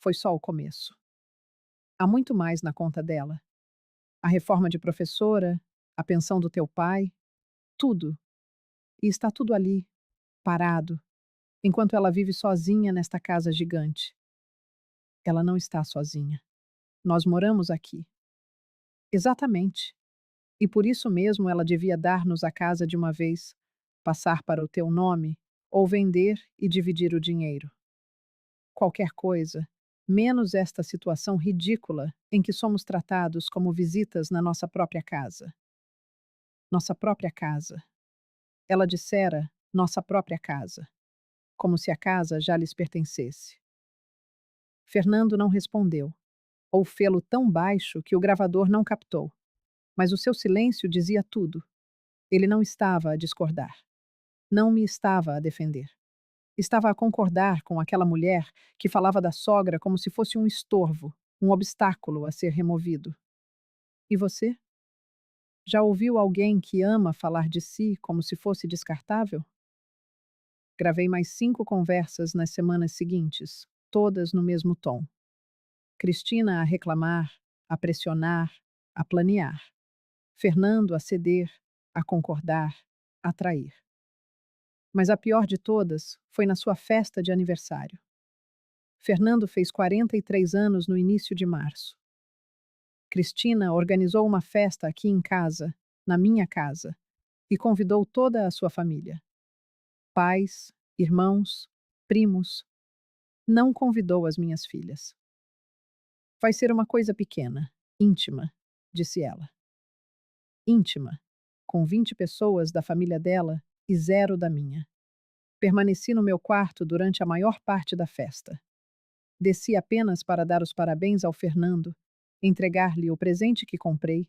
foi só o começo. Há muito mais na conta dela. A reforma de professora, a pensão do teu pai, tudo. E está tudo ali, parado, enquanto ela vive sozinha nesta casa gigante. Ela não está sozinha. Nós moramos aqui. Exatamente. E por isso mesmo ela devia dar-nos a casa de uma vez, passar para o teu nome, ou vender e dividir o dinheiro. Qualquer coisa, menos esta situação ridícula em que somos tratados como visitas na nossa própria casa. Nossa própria casa. Ela dissera nossa própria casa, como se a casa já lhes pertencesse. Fernando não respondeu, ou fê-lo tão baixo que o gravador não captou, mas o seu silêncio dizia tudo. Ele não estava a discordar. Não me estava a defender. Estava a concordar com aquela mulher que falava da sogra como se fosse um estorvo, um obstáculo a ser removido. E você? Já ouviu alguém que ama falar de si como se fosse descartável? Gravei mais 5 conversas nas semanas seguintes, todas no mesmo tom. Cristina a reclamar, a pressionar, a planear. Fernando a ceder, a concordar, a trair. Mas a pior de todas foi na sua festa de aniversário. Fernando fez 43 anos no início de março. Cristina organizou uma festa aqui em casa, na minha casa, e convidou toda a sua família. Pais, irmãos, primos. Não convidou as minhas filhas. Vai ser uma coisa pequena, íntima, disse ela. Íntima, com 20 pessoas da família dela e 0 da minha. Permaneci no meu quarto durante a maior parte da festa. Desci apenas para dar os parabéns ao Fernando, entregar-lhe o presente que comprei,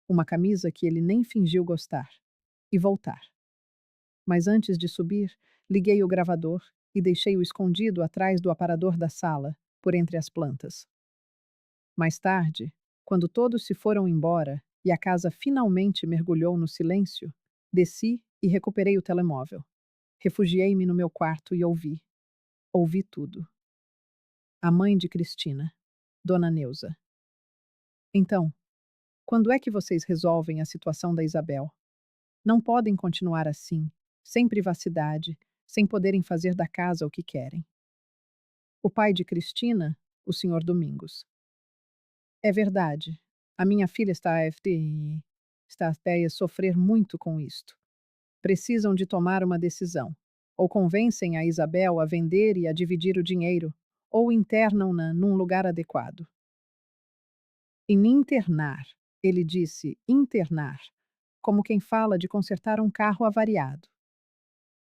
uma camisa que ele nem fingiu gostar, e voltar. Mas antes de subir, liguei o gravador e deixei-o escondido atrás do aparador da sala, por entre as plantas. Mais tarde, quando todos se foram embora e a casa finalmente mergulhou no silêncio, desci e recuperei o telemóvel. Refugiei-me no meu quarto e ouvi. Ouvi tudo. A mãe de Cristina, Dona Neuza. Então, quando é que vocês resolvem a situação da Isabel? Não podem continuar assim, sem privacidade, sem poderem fazer da casa o que querem. O pai de Cristina, o senhor Domingos. É verdade. A minha filha está a FTI. Está até a sofrer muito com isto. Precisam de tomar uma decisão. Ou convencem a Isabel a vender e a dividir o dinheiro, ou internam-na num lugar adequado. Em internar, ele disse internar, como quem fala de consertar um carro avariado.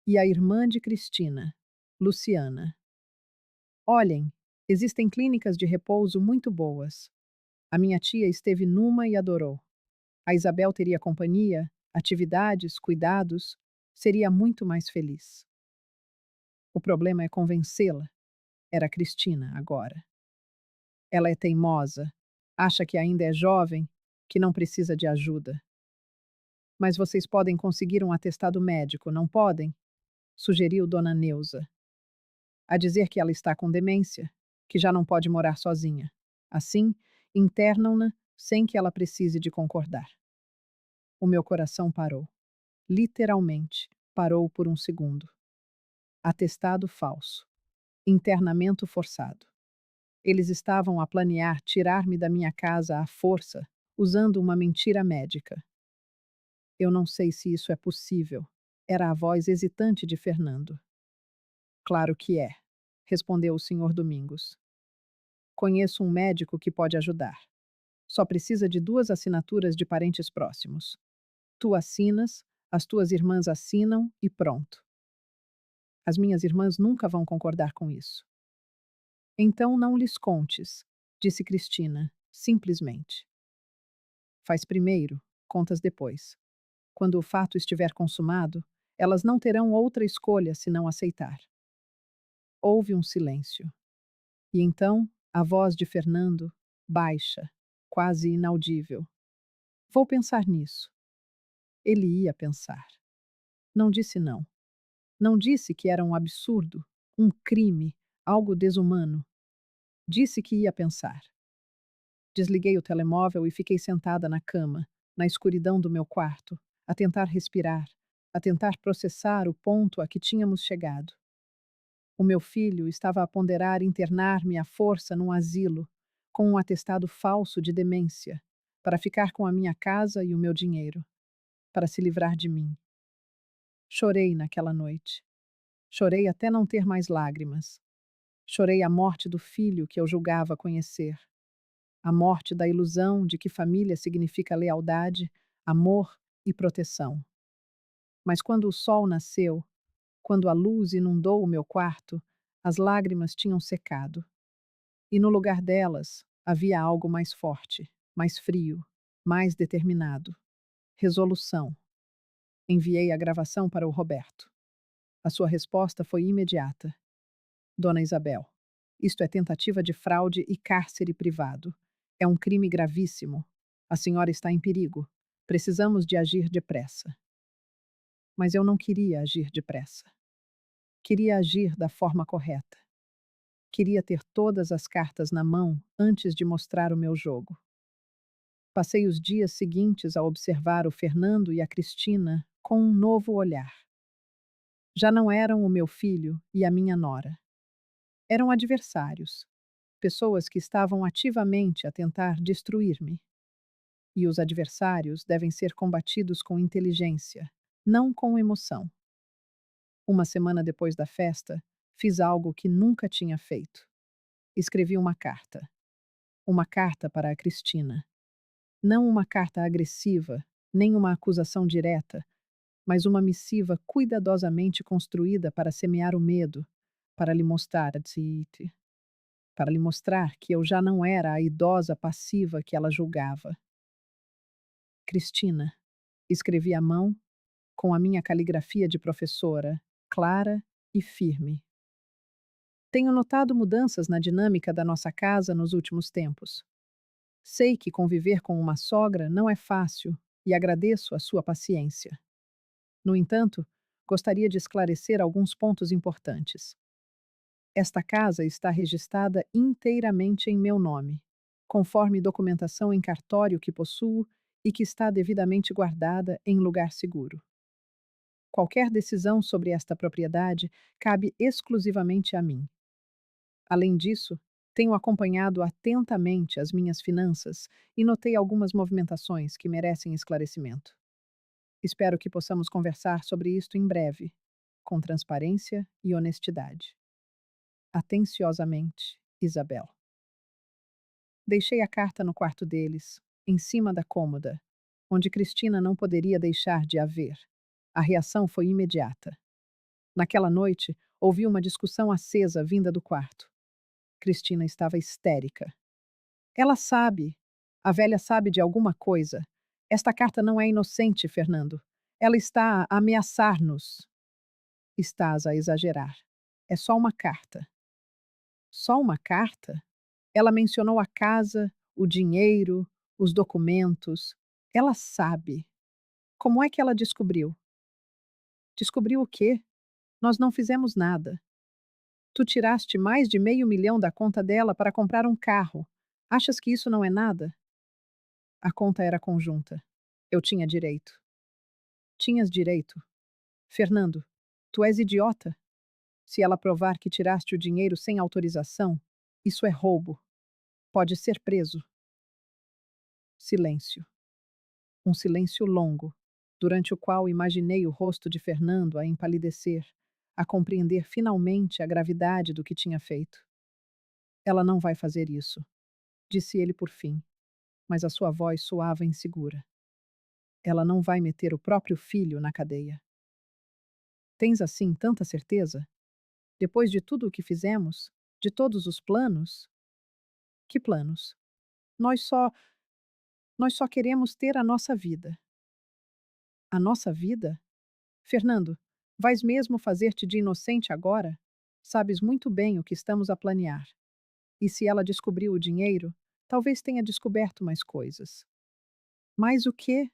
E a irmã de Cristina, Luciana. Olhem, existem clínicas de repouso muito boas. A minha tia esteve numa e adorou. A Isabel teria companhia, atividades, cuidados, seria muito mais feliz. O problema é convencê-la. Era Cristina agora. Ela é teimosa, acha que ainda é jovem, que não precisa de ajuda. Mas vocês podem conseguir um atestado médico, não podem? Sugeriu Dona Neuza. A dizer que ela está com demência, que já não pode morar sozinha. Assim, internam-na sem que ela precise de concordar. O meu coração parou. Literalmente, parou por um segundo. Atestado falso. Internamento forçado. Eles estavam a planear tirar-me da minha casa à força, usando uma mentira médica. Eu não sei se isso é possível. Era a voz hesitante de Fernando. Claro que é, respondeu o senhor Domingos. Conheço um médico que pode ajudar. Só precisa de 2 assinaturas de parentes próximos. Tu assinas, as tuas irmãs assinam e pronto. As minhas irmãs nunca vão concordar com isso. Então não lhes contes, disse Cristina, simplesmente. Faz primeiro, contas depois. Quando o fato estiver consumado, elas não terão outra escolha senão aceitar. Houve um silêncio. E então, a voz de Fernando, baixa, quase inaudível. Vou pensar nisso. Ele ia pensar. Não disse não. Não disse que era um absurdo, um crime, algo desumano. Disse que ia pensar. Desliguei o telemóvel e fiquei sentada na cama, na escuridão do meu quarto, a tentar respirar, a tentar processar o ponto a que tínhamos chegado. O meu filho estava a ponderar internar-me à força num asilo, com um atestado falso de demência, para ficar com a minha casa e o meu dinheiro, para se livrar de mim. Chorei naquela noite. Chorei até não ter mais lágrimas. Chorei a morte do filho que eu julgava conhecer. A morte da ilusão de que família significa lealdade, amor e proteção. Mas quando o sol nasceu, quando a luz inundou o meu quarto, as lágrimas tinham secado. E no lugar delas havia algo mais forte, mais frio, mais determinado. Resolução. Enviei a gravação para o Roberto. A sua resposta foi imediata. Dona Isabel, isto é tentativa de fraude e cárcere privado. É um crime gravíssimo. A senhora está em perigo. Precisamos de agir depressa. Mas eu não queria agir depressa. Queria agir da forma correta. Queria ter todas as cartas na mão antes de mostrar o meu jogo. Passei os dias seguintes a observar o Fernando e a Cristina com um novo olhar. Já não eram o meu filho e a minha nora. Eram adversários, pessoas que estavam ativamente a tentar destruir-me. E os adversários devem ser combatidos com inteligência, não com emoção. Uma semana depois da festa, fiz algo que nunca tinha feito. Escrevi uma carta. Uma carta para a Cristina. Não uma carta agressiva, nem uma acusação direta, mas uma missiva cuidadosamente construída para semear o medo, para lhe mostrar para lhe mostrar que eu já não era a idosa passiva que ela julgava. Cristina, escrevi à mão, com a minha caligrafia de professora, clara e firme. Tenho notado mudanças na dinâmica da nossa casa nos últimos tempos. Sei que conviver com uma sogra não é fácil e agradeço a sua paciência. No entanto, gostaria de esclarecer alguns pontos importantes. Esta casa está registrada inteiramente em meu nome, conforme documentação em cartório que possuo e que está devidamente guardada em lugar seguro. Qualquer decisão sobre esta propriedade cabe exclusivamente a mim. Além disso, tenho acompanhado atentamente as minhas finanças e notei algumas movimentações que merecem esclarecimento. Espero que possamos conversar sobre isto em breve, com transparência e honestidade. Atenciosamente, Isabel. Deixei a carta no quarto deles, em cima da cômoda, onde Cristina não poderia deixar de a ver. A reação foi imediata. Naquela noite, ouvi uma discussão acesa vinda do quarto. Cristina estava histérica. Ela sabe. A velha sabe de alguma coisa. Esta carta não é inocente, Fernando. Ela está a ameaçar-nos. Estás a exagerar. É só uma carta. Só uma carta? Ela mencionou a casa, o dinheiro, os documentos. Ela sabe. Como é que ela descobriu? Descobriu o quê? Nós não fizemos nada. Tu tiraste mais de meio milhão da conta dela para comprar um carro. Achas que isso não é nada? A conta era conjunta. Eu tinha direito. Tinhas direito. Fernando, tu és idiota. Se ela provar que tiraste o dinheiro sem autorização, isso é roubo. Pode ser preso. Silêncio. Um silêncio longo, durante o qual imaginei o rosto de Fernando a empalidecer, a compreender finalmente a gravidade do que tinha feito. Ela não vai fazer isso, disse ele por fim, mas a sua voz soava insegura. Ela não vai meter o próprio filho na cadeia. Tens assim tanta certeza? Depois de tudo o que fizemos? De todos os planos? Que planos? Nós só. Nós só queremos ter a nossa vida. A nossa vida? Fernando, vais mesmo fazer-te de inocente agora? Sabes muito bem o que estamos a planear. E se ela descobriu o dinheiro, talvez tenha descoberto mais coisas. Mais o quê?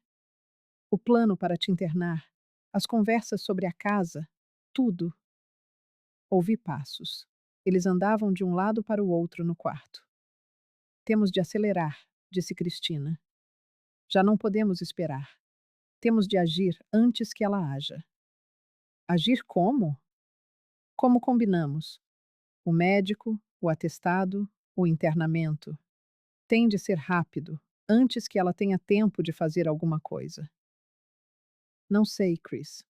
O plano para te internar, as conversas sobre a casa, tudo. Ouvi passos. Eles andavam de um lado para o outro no quarto. Temos de acelerar, disse Cristina. Já não podemos esperar. Temos de agir antes que ela haja. Agir como? Como combinamos? O médico, o atestado, o internamento. Tem de ser rápido, antes que ela tenha tempo de fazer alguma coisa. Não sei, Chris.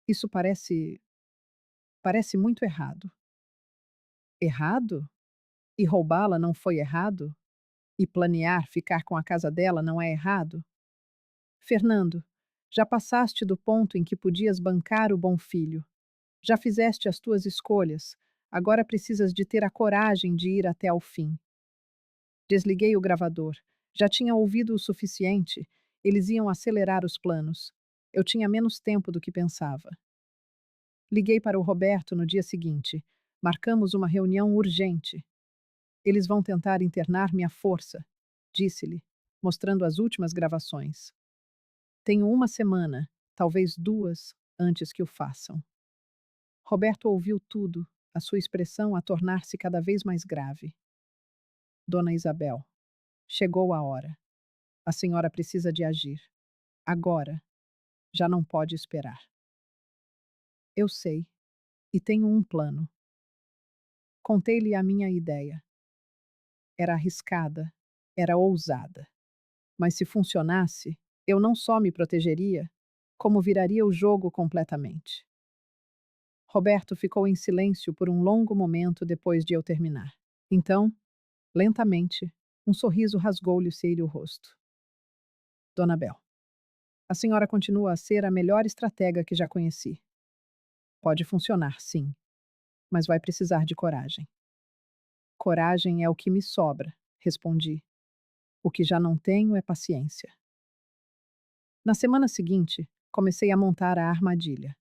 Isso parece muito errado. Errado? E roubá-la não foi errado? E planear ficar com a casa dela não é errado? Fernando, já passaste do ponto em que podias bancar o bom filho. Já fizeste as tuas escolhas. Agora precisas de ter a coragem de ir até ao fim. Desliguei o gravador. Já tinha ouvido o suficiente. Eles iam acelerar os planos. Eu tinha menos tempo do que pensava. Liguei para o Roberto no dia seguinte. Marcamos uma reunião urgente. Eles vão tentar internar-me à força, disse-lhe, mostrando as últimas gravações. Tenho uma semana, talvez duas, antes que o façam. Roberto ouviu tudo, a sua expressão a tornar-se cada vez mais grave. Dona Isabel, chegou a hora. A senhora precisa de agir. Agora. Já não pode esperar. Eu sei. E tenho um plano. Contei-lhe a minha ideia. Era arriscada, era ousada. Mas se funcionasse, eu não só me protegeria, como viraria o jogo completamente. Roberto ficou em silêncio por um longo momento depois de eu terminar. Então, lentamente, um sorriso rasgou-lhe o rosto. Dona Bel, a senhora continua a ser a melhor estratega que já conheci. Pode funcionar, sim, mas vai precisar de coragem. Coragem é o que me sobra, respondi. O que já não tenho é paciência. Na semana seguinte, comecei a montar a armadilha.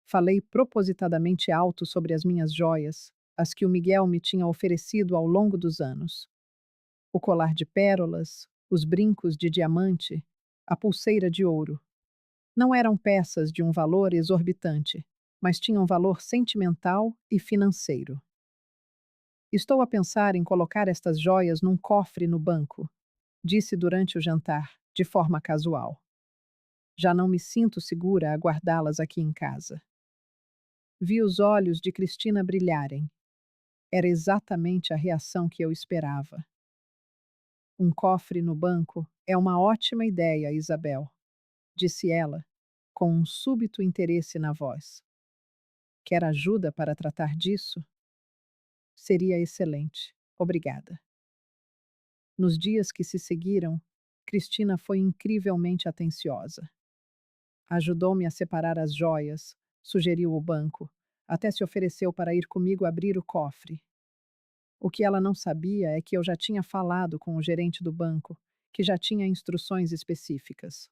Falei propositadamente alto sobre as minhas joias, as que o Miguel me tinha oferecido ao longo dos anos. O colar de pérolas, os brincos de diamante, a pulseira de ouro. Não eram peças de um valor exorbitante, mas tinham valor sentimental e financeiro. Estou a pensar em colocar estas joias num cofre no banco, disse durante o jantar, de forma casual. Já não me sinto segura a guardá-las aqui em casa. Vi os olhos de Cristina brilharem. Era exatamente a reação que eu esperava. Um cofre no banco é uma ótima ideia, Isabel, disse ela, com um súbito interesse na voz. Quer ajuda para tratar disso? Seria excelente. Obrigada. Nos dias que se seguiram, Cristina foi incrivelmente atenciosa. Ajudou-me a separar as joias, sugeriu o banco, até se ofereceu para ir comigo abrir o cofre. O que ela não sabia é que eu já tinha falado com o gerente do banco, que já tinha instruções específicas.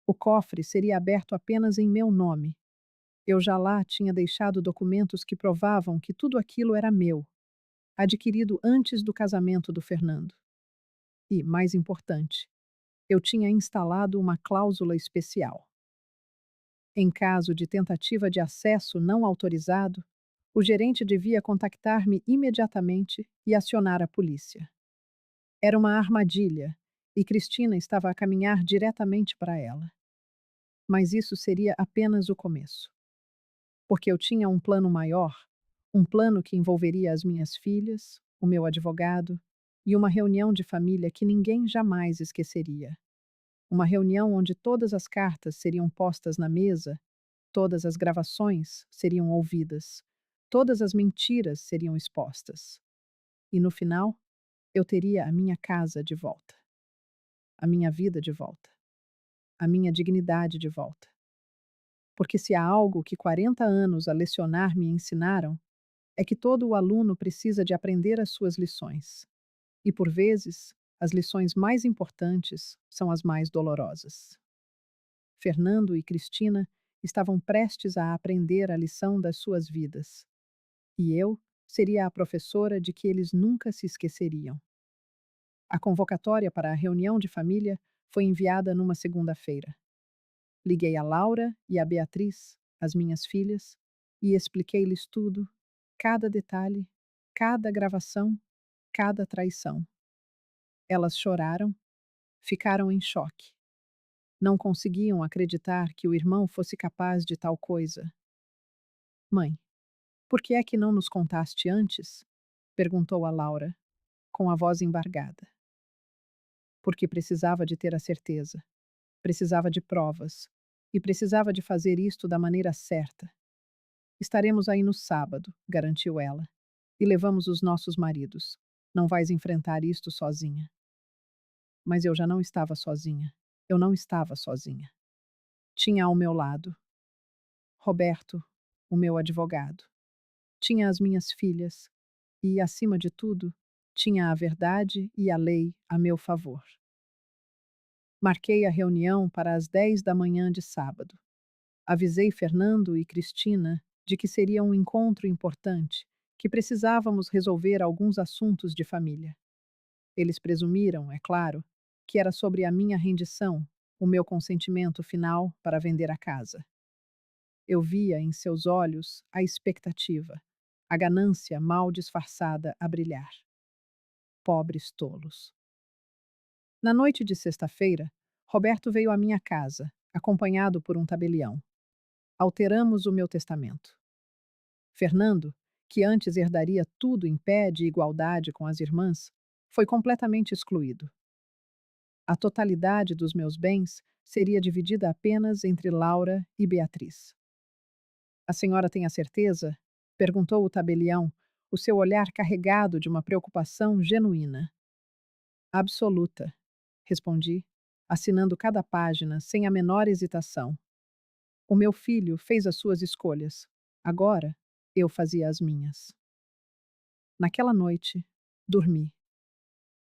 O cofre seria aberto apenas em meu nome. Eu já lá tinha deixado documentos que provavam que tudo aquilo era meu, adquirido antes do casamento do Fernando. E, mais importante, eu tinha instalado uma cláusula especial. Em caso de tentativa de acesso não autorizado, o gerente devia contactar-me imediatamente e acionar a polícia. Era uma armadilha, e Cristina estava a caminhar diretamente para ela. Mas isso seria apenas o começo. Porque eu tinha um plano maior, um plano que envolveria as minhas filhas, o meu advogado e uma reunião de família que ninguém jamais esqueceria. Uma reunião onde todas as cartas seriam postas na mesa, Todas as gravações seriam ouvidas, todas as mentiras seriam expostas. E no final, eu teria a minha casa de volta, a minha vida de volta, a minha dignidade de volta. Porque se há algo que 40 anos a lecionar me ensinaram, é que todo o aluno precisa de aprender as suas lições. E por vezes, as lições mais importantes são as mais dolorosas. Fernando e Cristina estavam prestes a aprender a lição das suas vidas. E eu seria a professora de que eles nunca se esqueceriam. A convocatória para a reunião de família foi enviada numa segunda-feira. Liguei a Laura e a Beatriz, as minhas filhas, e expliquei-lhes tudo, cada detalhe, cada gravação, cada traição. Elas choraram, ficaram em choque. Não conseguiam acreditar que o irmão fosse capaz de tal coisa. Mãe, por que é que não nos contaste antes? Perguntou a Laura, com a voz embargada. Porque precisava de ter a certeza, precisava de provas, e precisava de fazer isto da maneira certa. Estaremos aí no sábado, garantiu ela, e levamos os nossos maridos. Não vais enfrentar isto sozinha. Mas eu já não estava sozinha. Eu não estava sozinha. Tinha ao meu lado Roberto, o meu advogado. Tinha as minhas filhas e, acima de tudo, tinha a verdade e a lei a meu favor. Marquei a reunião para as 10 da manhã de sábado. Avisei Fernando e Cristina de que seria um encontro importante, que precisávamos resolver alguns assuntos de família. Eles presumiram, é claro, que era sobre a minha rendição, o meu consentimento final para vender a casa. Eu via em seus olhos a expectativa, a ganância mal disfarçada a brilhar. Pobres tolos. Na noite de sexta-feira, Roberto veio à minha casa, acompanhado por um tabelião. Alteramos o meu testamento. Fernando, que antes herdaria tudo em pé de igualdade com as irmãs, foi completamente excluído. A totalidade dos meus bens seria dividida apenas entre Laura e Beatriz. A senhora tem a certeza? Perguntou o tabelião, o seu olhar carregado de uma preocupação genuína. Absoluta, respondi, assinando cada página sem a menor hesitação. O meu filho fez as suas escolhas. Agora, eu fazia as minhas. Naquela noite, dormi.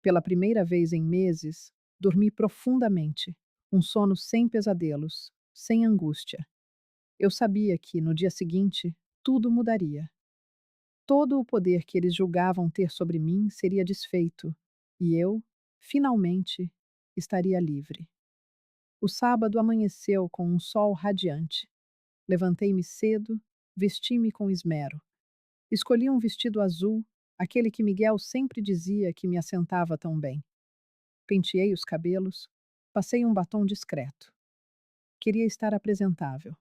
Pela primeira vez em meses, dormi profundamente, um sono sem pesadelos, sem angústia. Eu sabia que, no dia seguinte, tudo mudaria. Todo o poder que eles julgavam ter sobre mim seria desfeito, e eu, finalmente, estaria livre. O sábado amanheceu com um sol radiante. Levantei-me cedo, vesti-me com esmero. Escolhi um vestido azul, aquele que Miguel sempre dizia que me assentava tão bem. Penteei os cabelos, passei um batom discreto. Queria estar apresentável.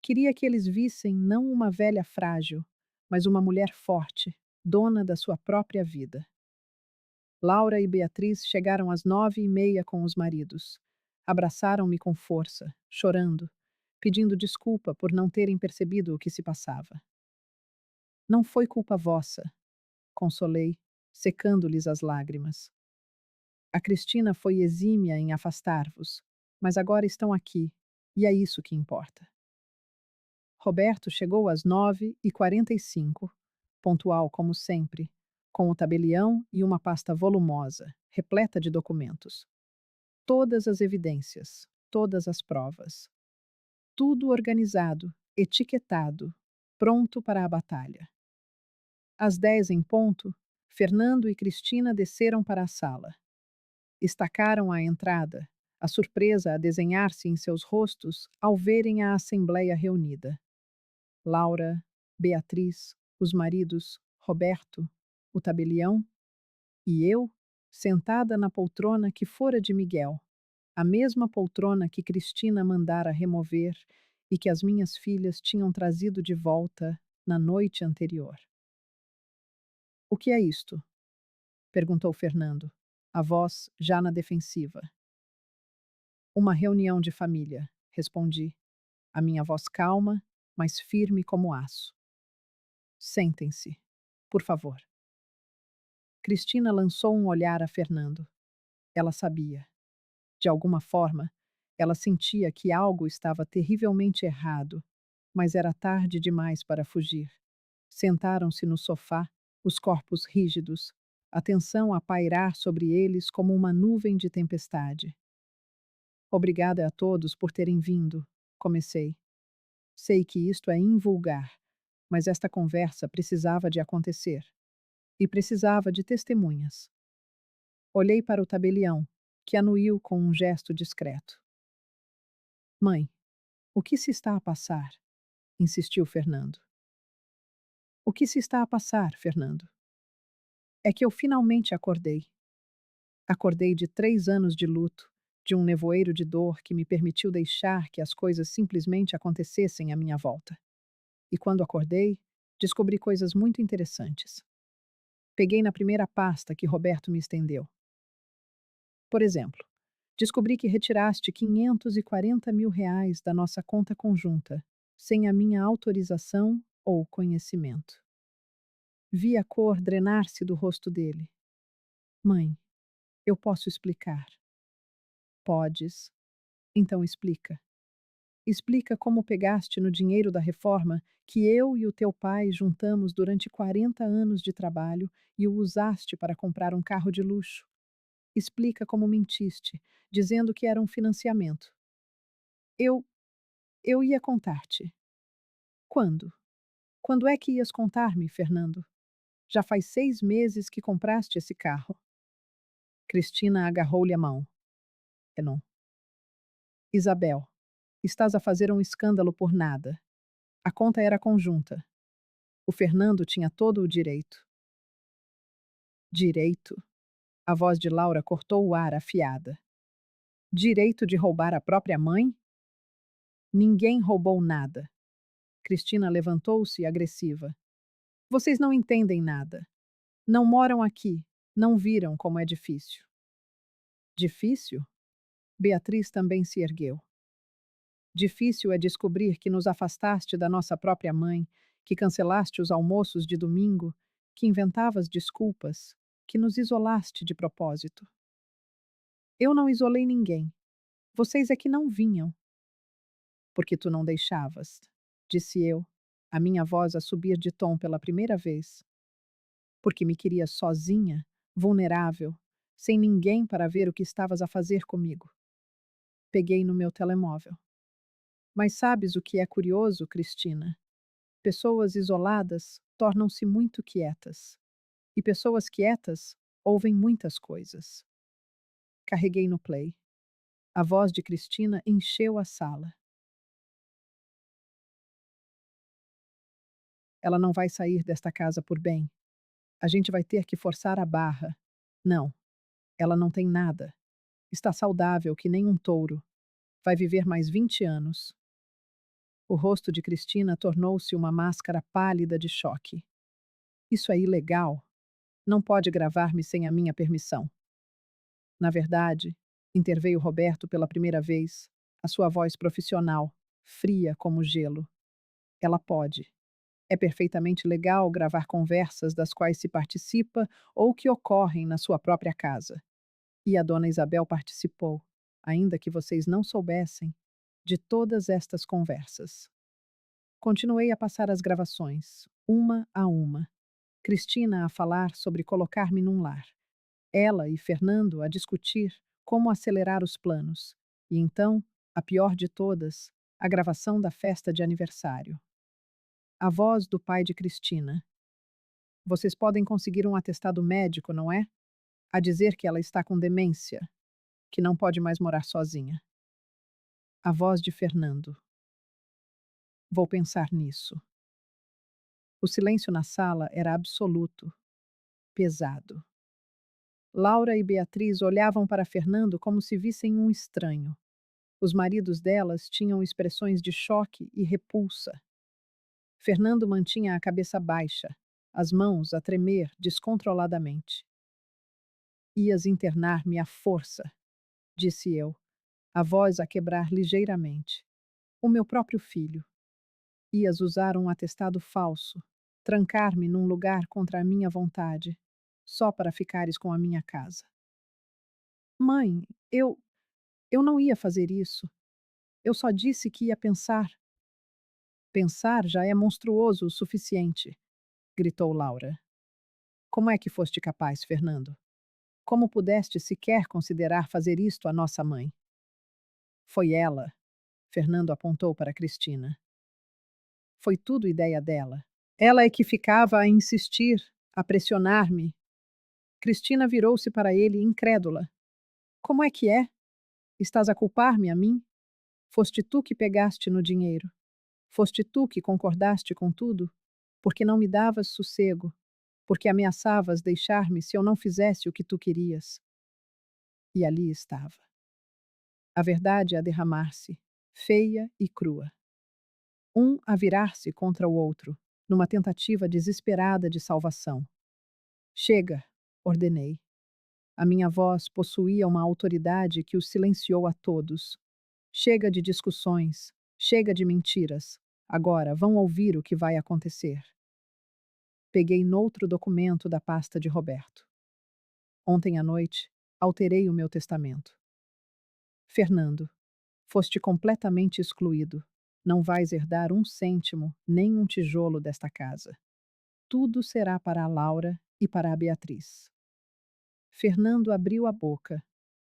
Queria que eles vissem não uma velha frágil, mas uma mulher forte, dona da sua própria vida. Laura e Beatriz chegaram às 9h30 com os maridos. Abraçaram-me com força, chorando, pedindo desculpa por não terem percebido o que se passava. Não foi culpa vossa, consolei, secando-lhes as lágrimas. A Cristina foi exímia em afastar-vos, mas agora estão aqui, e é isso que importa. Roberto chegou às 9h45, pontual como sempre, com o tabelião e uma pasta volumosa, repleta de documentos. Todas as evidências, todas as provas. Tudo organizado, etiquetado, pronto para a batalha. Às 10 em ponto, Fernando e Cristina desceram para a sala. Estacaram a entrada, a surpresa a desenhar-se em seus rostos ao verem a assembleia reunida. Laura, Beatriz, os maridos, Roberto, o tabelião e eu, sentada na poltrona que fora de Miguel, a mesma poltrona que Cristina mandara remover e que as minhas filhas tinham trazido de volta na noite anterior. O que é isto? Perguntou Fernando, a voz já na defensiva. Uma reunião de família, respondi. a minha voz calma, mas firme como aço. Sentem-se, por favor. Cristina lançou um olhar a Fernando. Ela sabia. De alguma forma, ela sentia que algo estava terrivelmente errado, mas era tarde demais para fugir. Sentaram-se no sofá, os corpos rígidos, a tensão a pairar sobre eles como uma nuvem de tempestade. Obrigada a todos por terem vindo, comecei. Sei que isto é invulgar, mas esta conversa precisava de acontecer. E precisava de testemunhas. Olhei para o tabelião, que anuiu com um gesto discreto. Mãe, o que se está a passar? Insistiu Fernando. O que se está a passar, Fernando? É que eu finalmente acordei. Acordei de 3 anos de luto, de um nevoeiro de dor que me permitiu deixar que as coisas simplesmente acontecessem à minha volta. E quando acordei, descobri coisas muito interessantes. Peguei na primeira pasta que Roberto me estendeu. Por exemplo, descobri que retiraste 540 mil reais da nossa conta conjunta, sem a minha autorização ou conhecimento. Vi a cor drenar-se do rosto dele. Mãe, eu posso explicar. Podes. Então explica. Explica como pegaste no dinheiro da reforma que eu e o teu pai juntamos durante 40 anos de trabalho e o usaste para comprar um carro de luxo. Explica como mentiste, dizendo que era um financiamento. Eu. Eu ia contar-te. Quando? Quando é que ias contar-me, Fernando? Já faz 6 meses que compraste esse carro. Cristina agarrou-lhe a mão. Não. Isabel, estás a fazer um escândalo por nada. A conta era conjunta. O Fernando tinha todo o direito. Direito? A voz de Laura cortou o ar afiada. Direito de roubar a própria mãe? Ninguém roubou nada. Cristina levantou-se agressiva. Vocês não entendem nada. Não moram aqui. Não viram como é difícil. Difícil? Beatriz também se ergueu. Difícil é descobrir que nos afastaste da nossa própria mãe, que cancelaste os almoços de domingo, que inventavas desculpas, que nos isolaste de propósito. Eu não isolei ninguém. Vocês é que não vinham. Porque tu não deixavas, disse eu, a minha voz a subir de tom pela primeira vez. Porque me querias sozinha, vulnerável, sem ninguém para ver o que estavas a fazer comigo. Peguei no meu telemóvel. Mas sabes o que é curioso, Cristina? Pessoas isoladas tornam-se muito quietas. E pessoas quietas ouvem muitas coisas. Carreguei no play. A voz de Cristina encheu a sala. Ela não vai sair desta casa por bem. A gente vai ter que forçar a barra. Não, ela não tem nada. Está saudável que nem um touro. Vai viver mais 20 anos. O rosto de Cristina tornou-se uma máscara pálida de choque. Isso é ilegal. Não pode gravar-me sem a minha permissão. Na verdade, interveio Roberto pela primeira vez, a sua voz profissional, fria como gelo. Ela pode. É perfeitamente legal gravar conversas das quais se participa ou que ocorrem na sua própria casa. E a dona Isabel participou, ainda que vocês não soubessem, de todas estas conversas. Continuei a passar as gravações, uma a uma. Cristina a falar sobre colocar-me num lar. Ela e Fernando a discutir como acelerar os planos. E então, a pior de todas, a gravação da festa de aniversário. A voz do pai de Cristina. Vocês podem conseguir um atestado médico, não é? A dizer que ela está com demência, que não pode mais morar sozinha. A voz de Fernando. Vou pensar nisso. O silêncio na sala era absoluto, pesado. Laura e Beatriz olhavam para Fernando como se vissem um estranho. Os maridos delas tinham expressões de choque e repulsa. Fernando mantinha a cabeça baixa, as mãos a tremer descontroladamente. Ias internar-me à força, disse eu, a voz a quebrar ligeiramente. O meu próprio filho. Ias usar um atestado falso, trancar-me num lugar contra a minha vontade, só para ficares com a minha casa. Mãe, eu não ia fazer isso. Eu só disse que ia pensar. Pensar já é monstruoso o suficiente, gritou Laura. Como é que foste capaz, Fernando? Como pudeste sequer considerar fazer isto à nossa mãe? Foi ela, Fernando apontou para Cristina. Foi tudo ideia dela. Ela é que ficava a insistir, a pressionar-me. Cristina virou-se para ele, incrédula. Como é que é? Estás a culpar-me a mim? Foste tu que pegaste no dinheiro. Foste tu que concordaste com tudo? Porque não me davas sossego. Porque ameaçavas deixar-me se eu não fizesse o que tu querias. E ali estava. A verdade a derramar-se, feia e crua. Um a virar-se contra o outro, numa tentativa desesperada de salvação. Chega, ordenei. A minha voz possuía uma autoridade que os silenciou a todos. Chega de discussões, chega de mentiras. Agora vão ouvir o que vai acontecer. Peguei noutro documento da pasta de Roberto. Ontem à noite, alterei o meu testamento. Fernando, foste completamente excluído. Não vais herdar um cêntimo, nem um tijolo desta casa. Tudo será para a Laura e para a Beatriz. Fernando abriu a boca,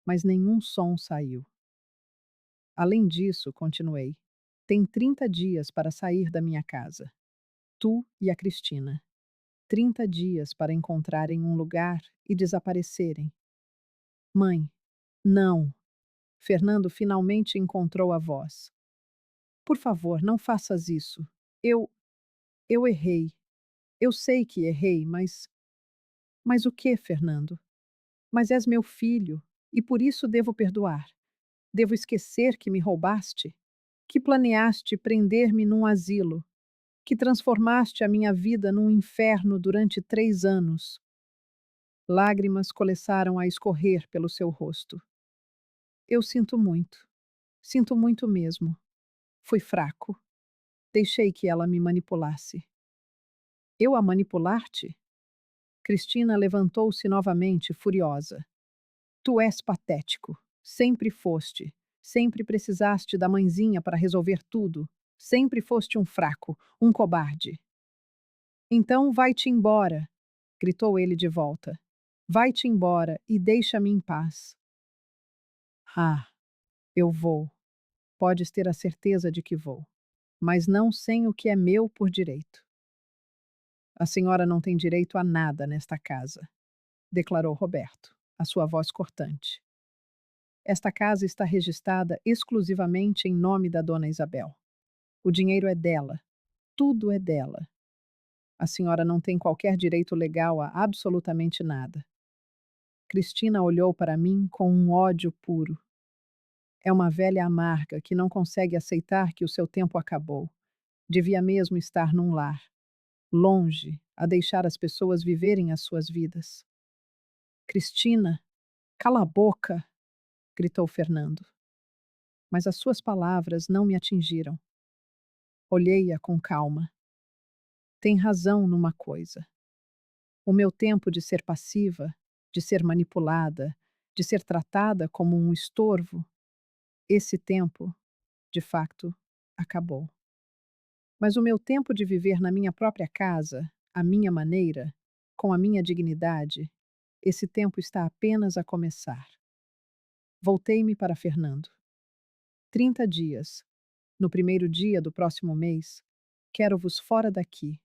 mas nenhum som saiu. Além disso, continuei, tem 30 dias para sair da minha casa. Tu e a Cristina. 30 dias para encontrarem um lugar e desaparecerem. Mãe, não. Fernando finalmente encontrou a voz. Por favor, não faças isso. Eu. Eu errei. Eu sei que errei, mas. Mas o que, Fernando? Mas és meu filho, e por isso devo perdoar. Devo esquecer que me roubaste? Que planeaste prender-me num asilo? Que transformaste a minha vida num inferno durante 3 anos? Lágrimas começaram a escorrer pelo seu rosto. Eu sinto muito mesmo. Fui fraco. Deixei que ela me manipulasse. Eu a manipular-te? Cristina levantou-se novamente, furiosa. Tu és patético. Sempre foste. Sempre precisaste da mãezinha para resolver tudo. Sempre foste um fraco, um cobarde. Então vai-te embora, gritou ele de volta. Vai-te embora e deixa-me em paz. Ah, eu vou. Podes ter a certeza de que vou. Mas não sem o que é meu por direito. A senhora não tem direito a nada nesta casa, declarou Roberto, a sua voz cortante. Esta casa está registrada exclusivamente em nome da dona Isabel. O dinheiro é dela. Tudo é dela. A senhora não tem qualquer direito legal a absolutamente nada. Cristina olhou para mim com um ódio puro. É uma velha amarga que não consegue aceitar que o seu tempo acabou. Devia mesmo estar num lar, longe, a deixar as pessoas viverem as suas vidas. Cristina, cala a boca! Gritou Fernando. Mas as suas palavras não me atingiram. Olhei-a com calma. Tem razão numa coisa. O meu tempo de ser passiva, de ser manipulada, de ser tratada como um estorvo, esse tempo, de facto, acabou. Mas o meu tempo de viver na minha própria casa, à minha maneira, com a minha dignidade, esse tempo está apenas a começar. Voltei-me para Fernando. 30 dias. No primeiro dia do próximo mês, quero-vos fora daqui.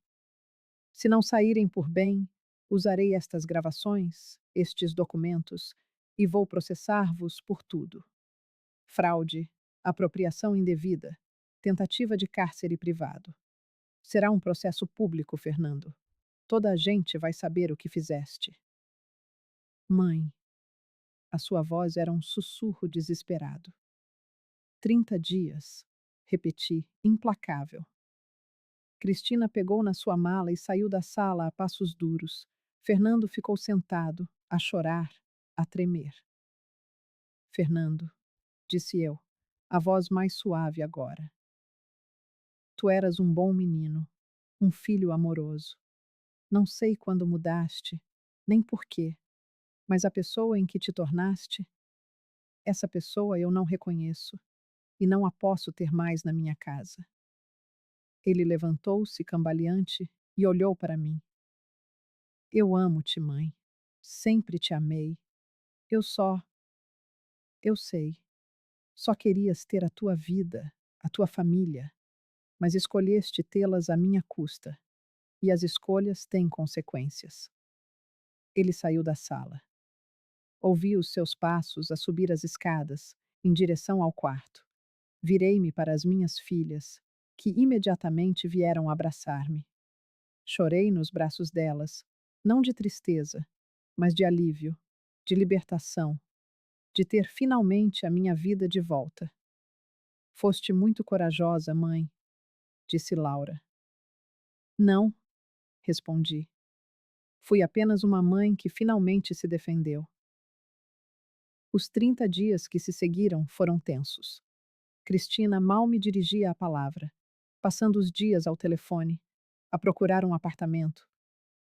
Se não saírem por bem, usarei estas gravações, estes documentos, e vou processar-vos por tudo. Fraude, apropriação indevida, tentativa de cárcere privado. Será um processo público, Fernando. Toda a gente vai saber o que fizeste. Mãe, a sua voz era um sussurro desesperado. 30 dias, repeti, implacável. Cristina pegou na sua mala e saiu da sala a passos duros. Fernando ficou sentado, a chorar, a tremer. Fernando, disse eu, a voz mais suave agora. Tu eras um bom menino, um filho amoroso. Não sei quando mudaste, nem por quê, mas a pessoa em que te tornaste, essa pessoa eu não reconheço e não a posso ter mais na minha casa. Ele levantou-se cambaleante e olhou para mim. Eu amo-te, mãe. Sempre te amei. Eu só, eu sei, só querias ter a tua vida, a tua família, mas escolheste tê-las à minha custa, e as escolhas têm consequências. Ele saiu da sala. Ouvi os seus passos a subir as escadas, em direção ao quarto. Virei-me para as minhas filhas, que imediatamente vieram abraçar-me. Chorei nos braços delas, não de tristeza, mas de alívio, de libertação, de ter finalmente a minha vida de volta. Foste muito corajosa, mãe, disse Laura. Não, respondi. Fui apenas uma mãe que finalmente se defendeu. Os 30 dias que se seguiram foram tensos. Cristina mal me dirigia a palavra, passando os dias ao telefone, a procurar um apartamento,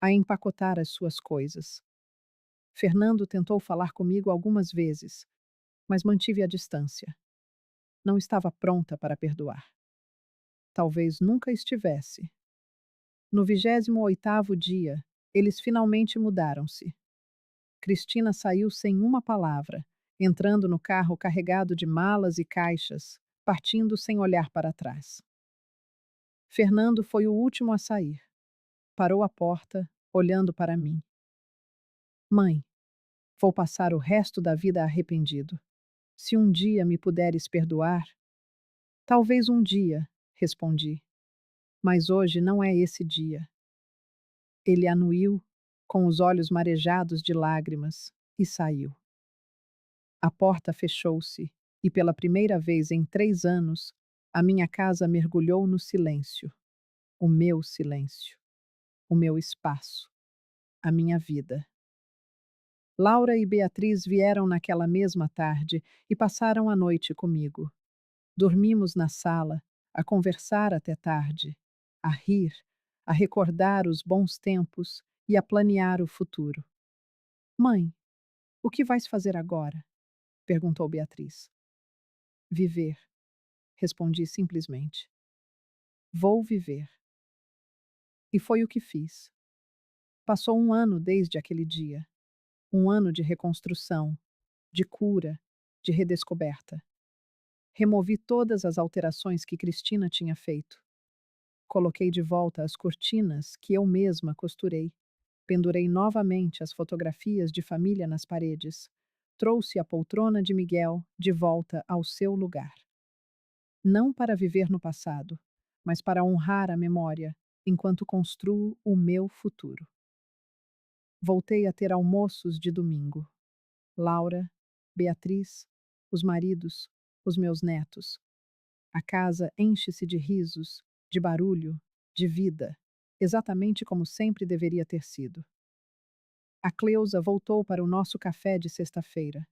a empacotar as suas coisas. Fernando tentou falar comigo algumas vezes, mas mantive a distância. Não estava pronta para perdoar. Talvez nunca estivesse. No 28º dia, eles finalmente mudaram-se. Cristina saiu sem uma palavra, entrando no carro carregado de malas e caixas, partindo sem olhar para trás. Fernando foi o último a sair. Parou à porta, olhando para mim. Mãe, vou passar o resto da vida arrependido. Se um dia me puderes perdoar. Talvez um dia, respondi. Mas hoje não é esse dia. Ele anuiu, com os olhos marejados de lágrimas, e saiu. A porta fechou-se, e pela primeira vez em 3 anos, a minha casa mergulhou no silêncio. O meu silêncio. O meu espaço. A minha vida. Laura e Beatriz vieram naquela mesma tarde e passaram a noite comigo. Dormimos na sala, a conversar até tarde, a rir, a recordar os bons tempos e a planear o futuro. Mãe, o que vais fazer agora? Perguntou Beatriz. Viver, respondi simplesmente. Vou viver. E foi o que fiz. Passou um ano desde aquele dia. Um ano de reconstrução, de cura, de redescoberta. Removi todas as alterações que Cristina tinha feito. Coloquei de volta as cortinas que eu mesma costurei. Pendurei novamente as fotografias de família nas paredes. Trouxe a poltrona de Miguel de volta ao seu lugar. Não para viver no passado, mas para honrar a memória, enquanto construo o meu futuro. Voltei a ter almoços de domingo. Laura, Beatriz, os maridos, os meus netos. A casa enche-se de risos, de barulho, de vida, exatamente como sempre deveria ter sido. A Cleusa voltou para o nosso café de sexta-feira.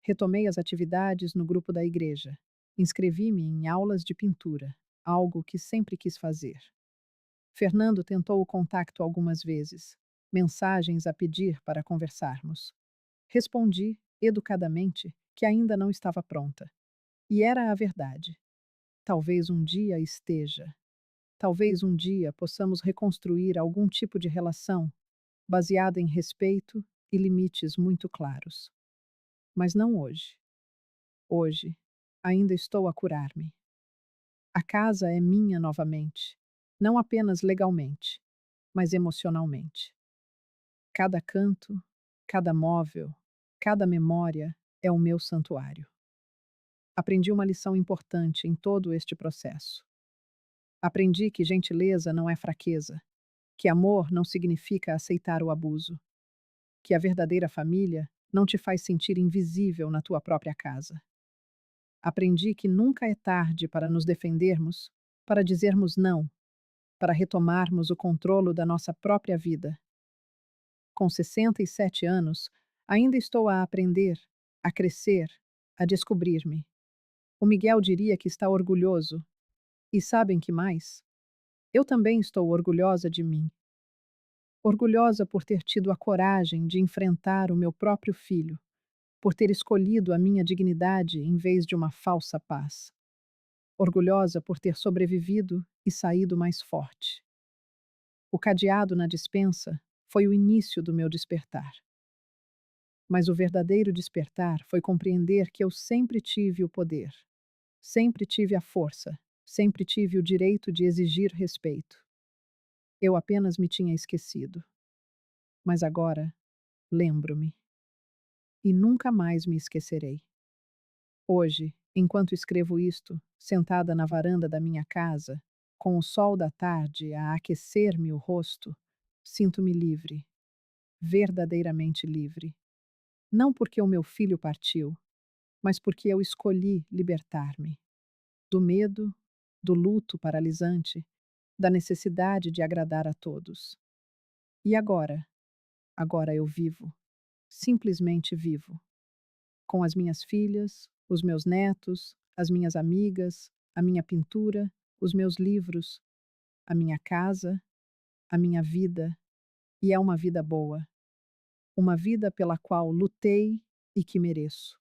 Retomei as atividades no grupo da igreja. Inscrevi-me em aulas de pintura, algo que sempre quis fazer. Fernando tentou o contato algumas vezes, mensagens a pedir para conversarmos. Respondi, educadamente, que ainda não estava pronta. E era a verdade. Talvez um dia esteja. Talvez um dia possamos reconstruir algum tipo de relação baseada em respeito e limites muito claros. Mas não hoje. Hoje, ainda estou a curar-me. A casa é minha novamente, não apenas legalmente, mas emocionalmente. Cada canto, cada móvel, cada memória é o meu santuário. Aprendi uma lição importante em todo este processo. Aprendi que gentileza não é fraqueza, que amor não significa aceitar o abuso, que a verdadeira família não te faz sentir invisível na tua própria casa. Aprendi que nunca é tarde para nos defendermos, para dizermos não, para retomarmos o controlo da nossa própria vida. Com 67 anos, ainda estou a aprender, a crescer, a descobrir-me. O Miguel diria que está orgulhoso, E sabem que mais? Eu também estou orgulhosa de mim, orgulhosa por ter tido a coragem de enfrentar o meu próprio filho, por ter escolhido a minha dignidade em vez de uma falsa paz, orgulhosa por ter sobrevivido e saído mais forte. O cadeado na despensa foi o início do meu despertar. Mas o verdadeiro despertar foi compreender que eu sempre tive o poder, sempre tive a força, sempre tive o direito de exigir respeito. Eu apenas me tinha esquecido. Mas agora lembro-me e nunca mais me esquecerei. Hoje, enquanto escrevo isto, sentada na varanda da minha casa, com o sol da tarde a aquecer-me o rosto, sinto-me livre, verdadeiramente livre. Não porque o meu filho partiu, mas porque eu escolhi libertar-me do medo, do luto paralisante, da necessidade de agradar a todos. E agora? Agora eu vivo, simplesmente vivo, com as minhas filhas, os meus netos, as minhas amigas, a minha pintura, os meus livros, a minha casa, a minha vida, e é uma vida boa, uma vida pela qual lutei e que mereço.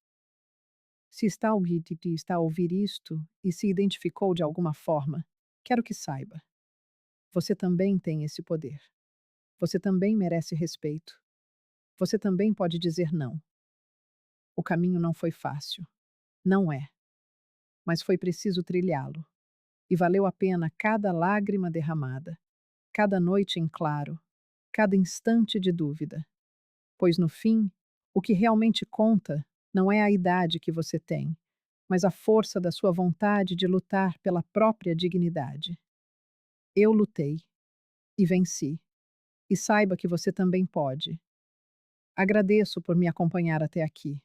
Se está a ouvir isto e se identificou de alguma forma, quero que saiba. Você também tem esse poder. Você também merece respeito. Você também pode dizer não. O caminho não foi fácil. Não é. Mas foi preciso trilhá-lo. E valeu a pena cada lágrima derramada, cada noite em claro, cada instante de dúvida. Pois no fim, o que realmente conta não é a idade que você tem, mas a força da sua vontade de lutar pela própria dignidade. Eu lutei e venci. E saiba que você também pode. Agradeço por me acompanhar até aqui.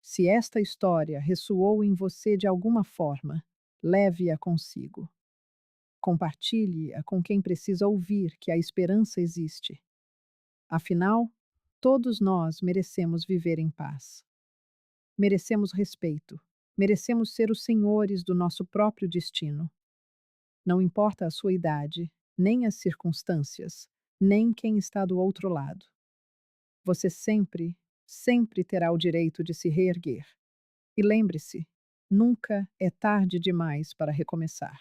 Se esta história ressoou em você de alguma forma, leve-a consigo. Compartilhe-a com quem precisa ouvir que a esperança existe. Afinal, todos nós merecemos viver em paz. Merecemos respeito. Merecemos ser os senhores do nosso próprio destino. Não importa a sua idade, nem as circunstâncias, nem quem está do outro lado. Você sempre, sempre terá o direito de se reerguer. E lembre-se, nunca é tarde demais para recomeçar.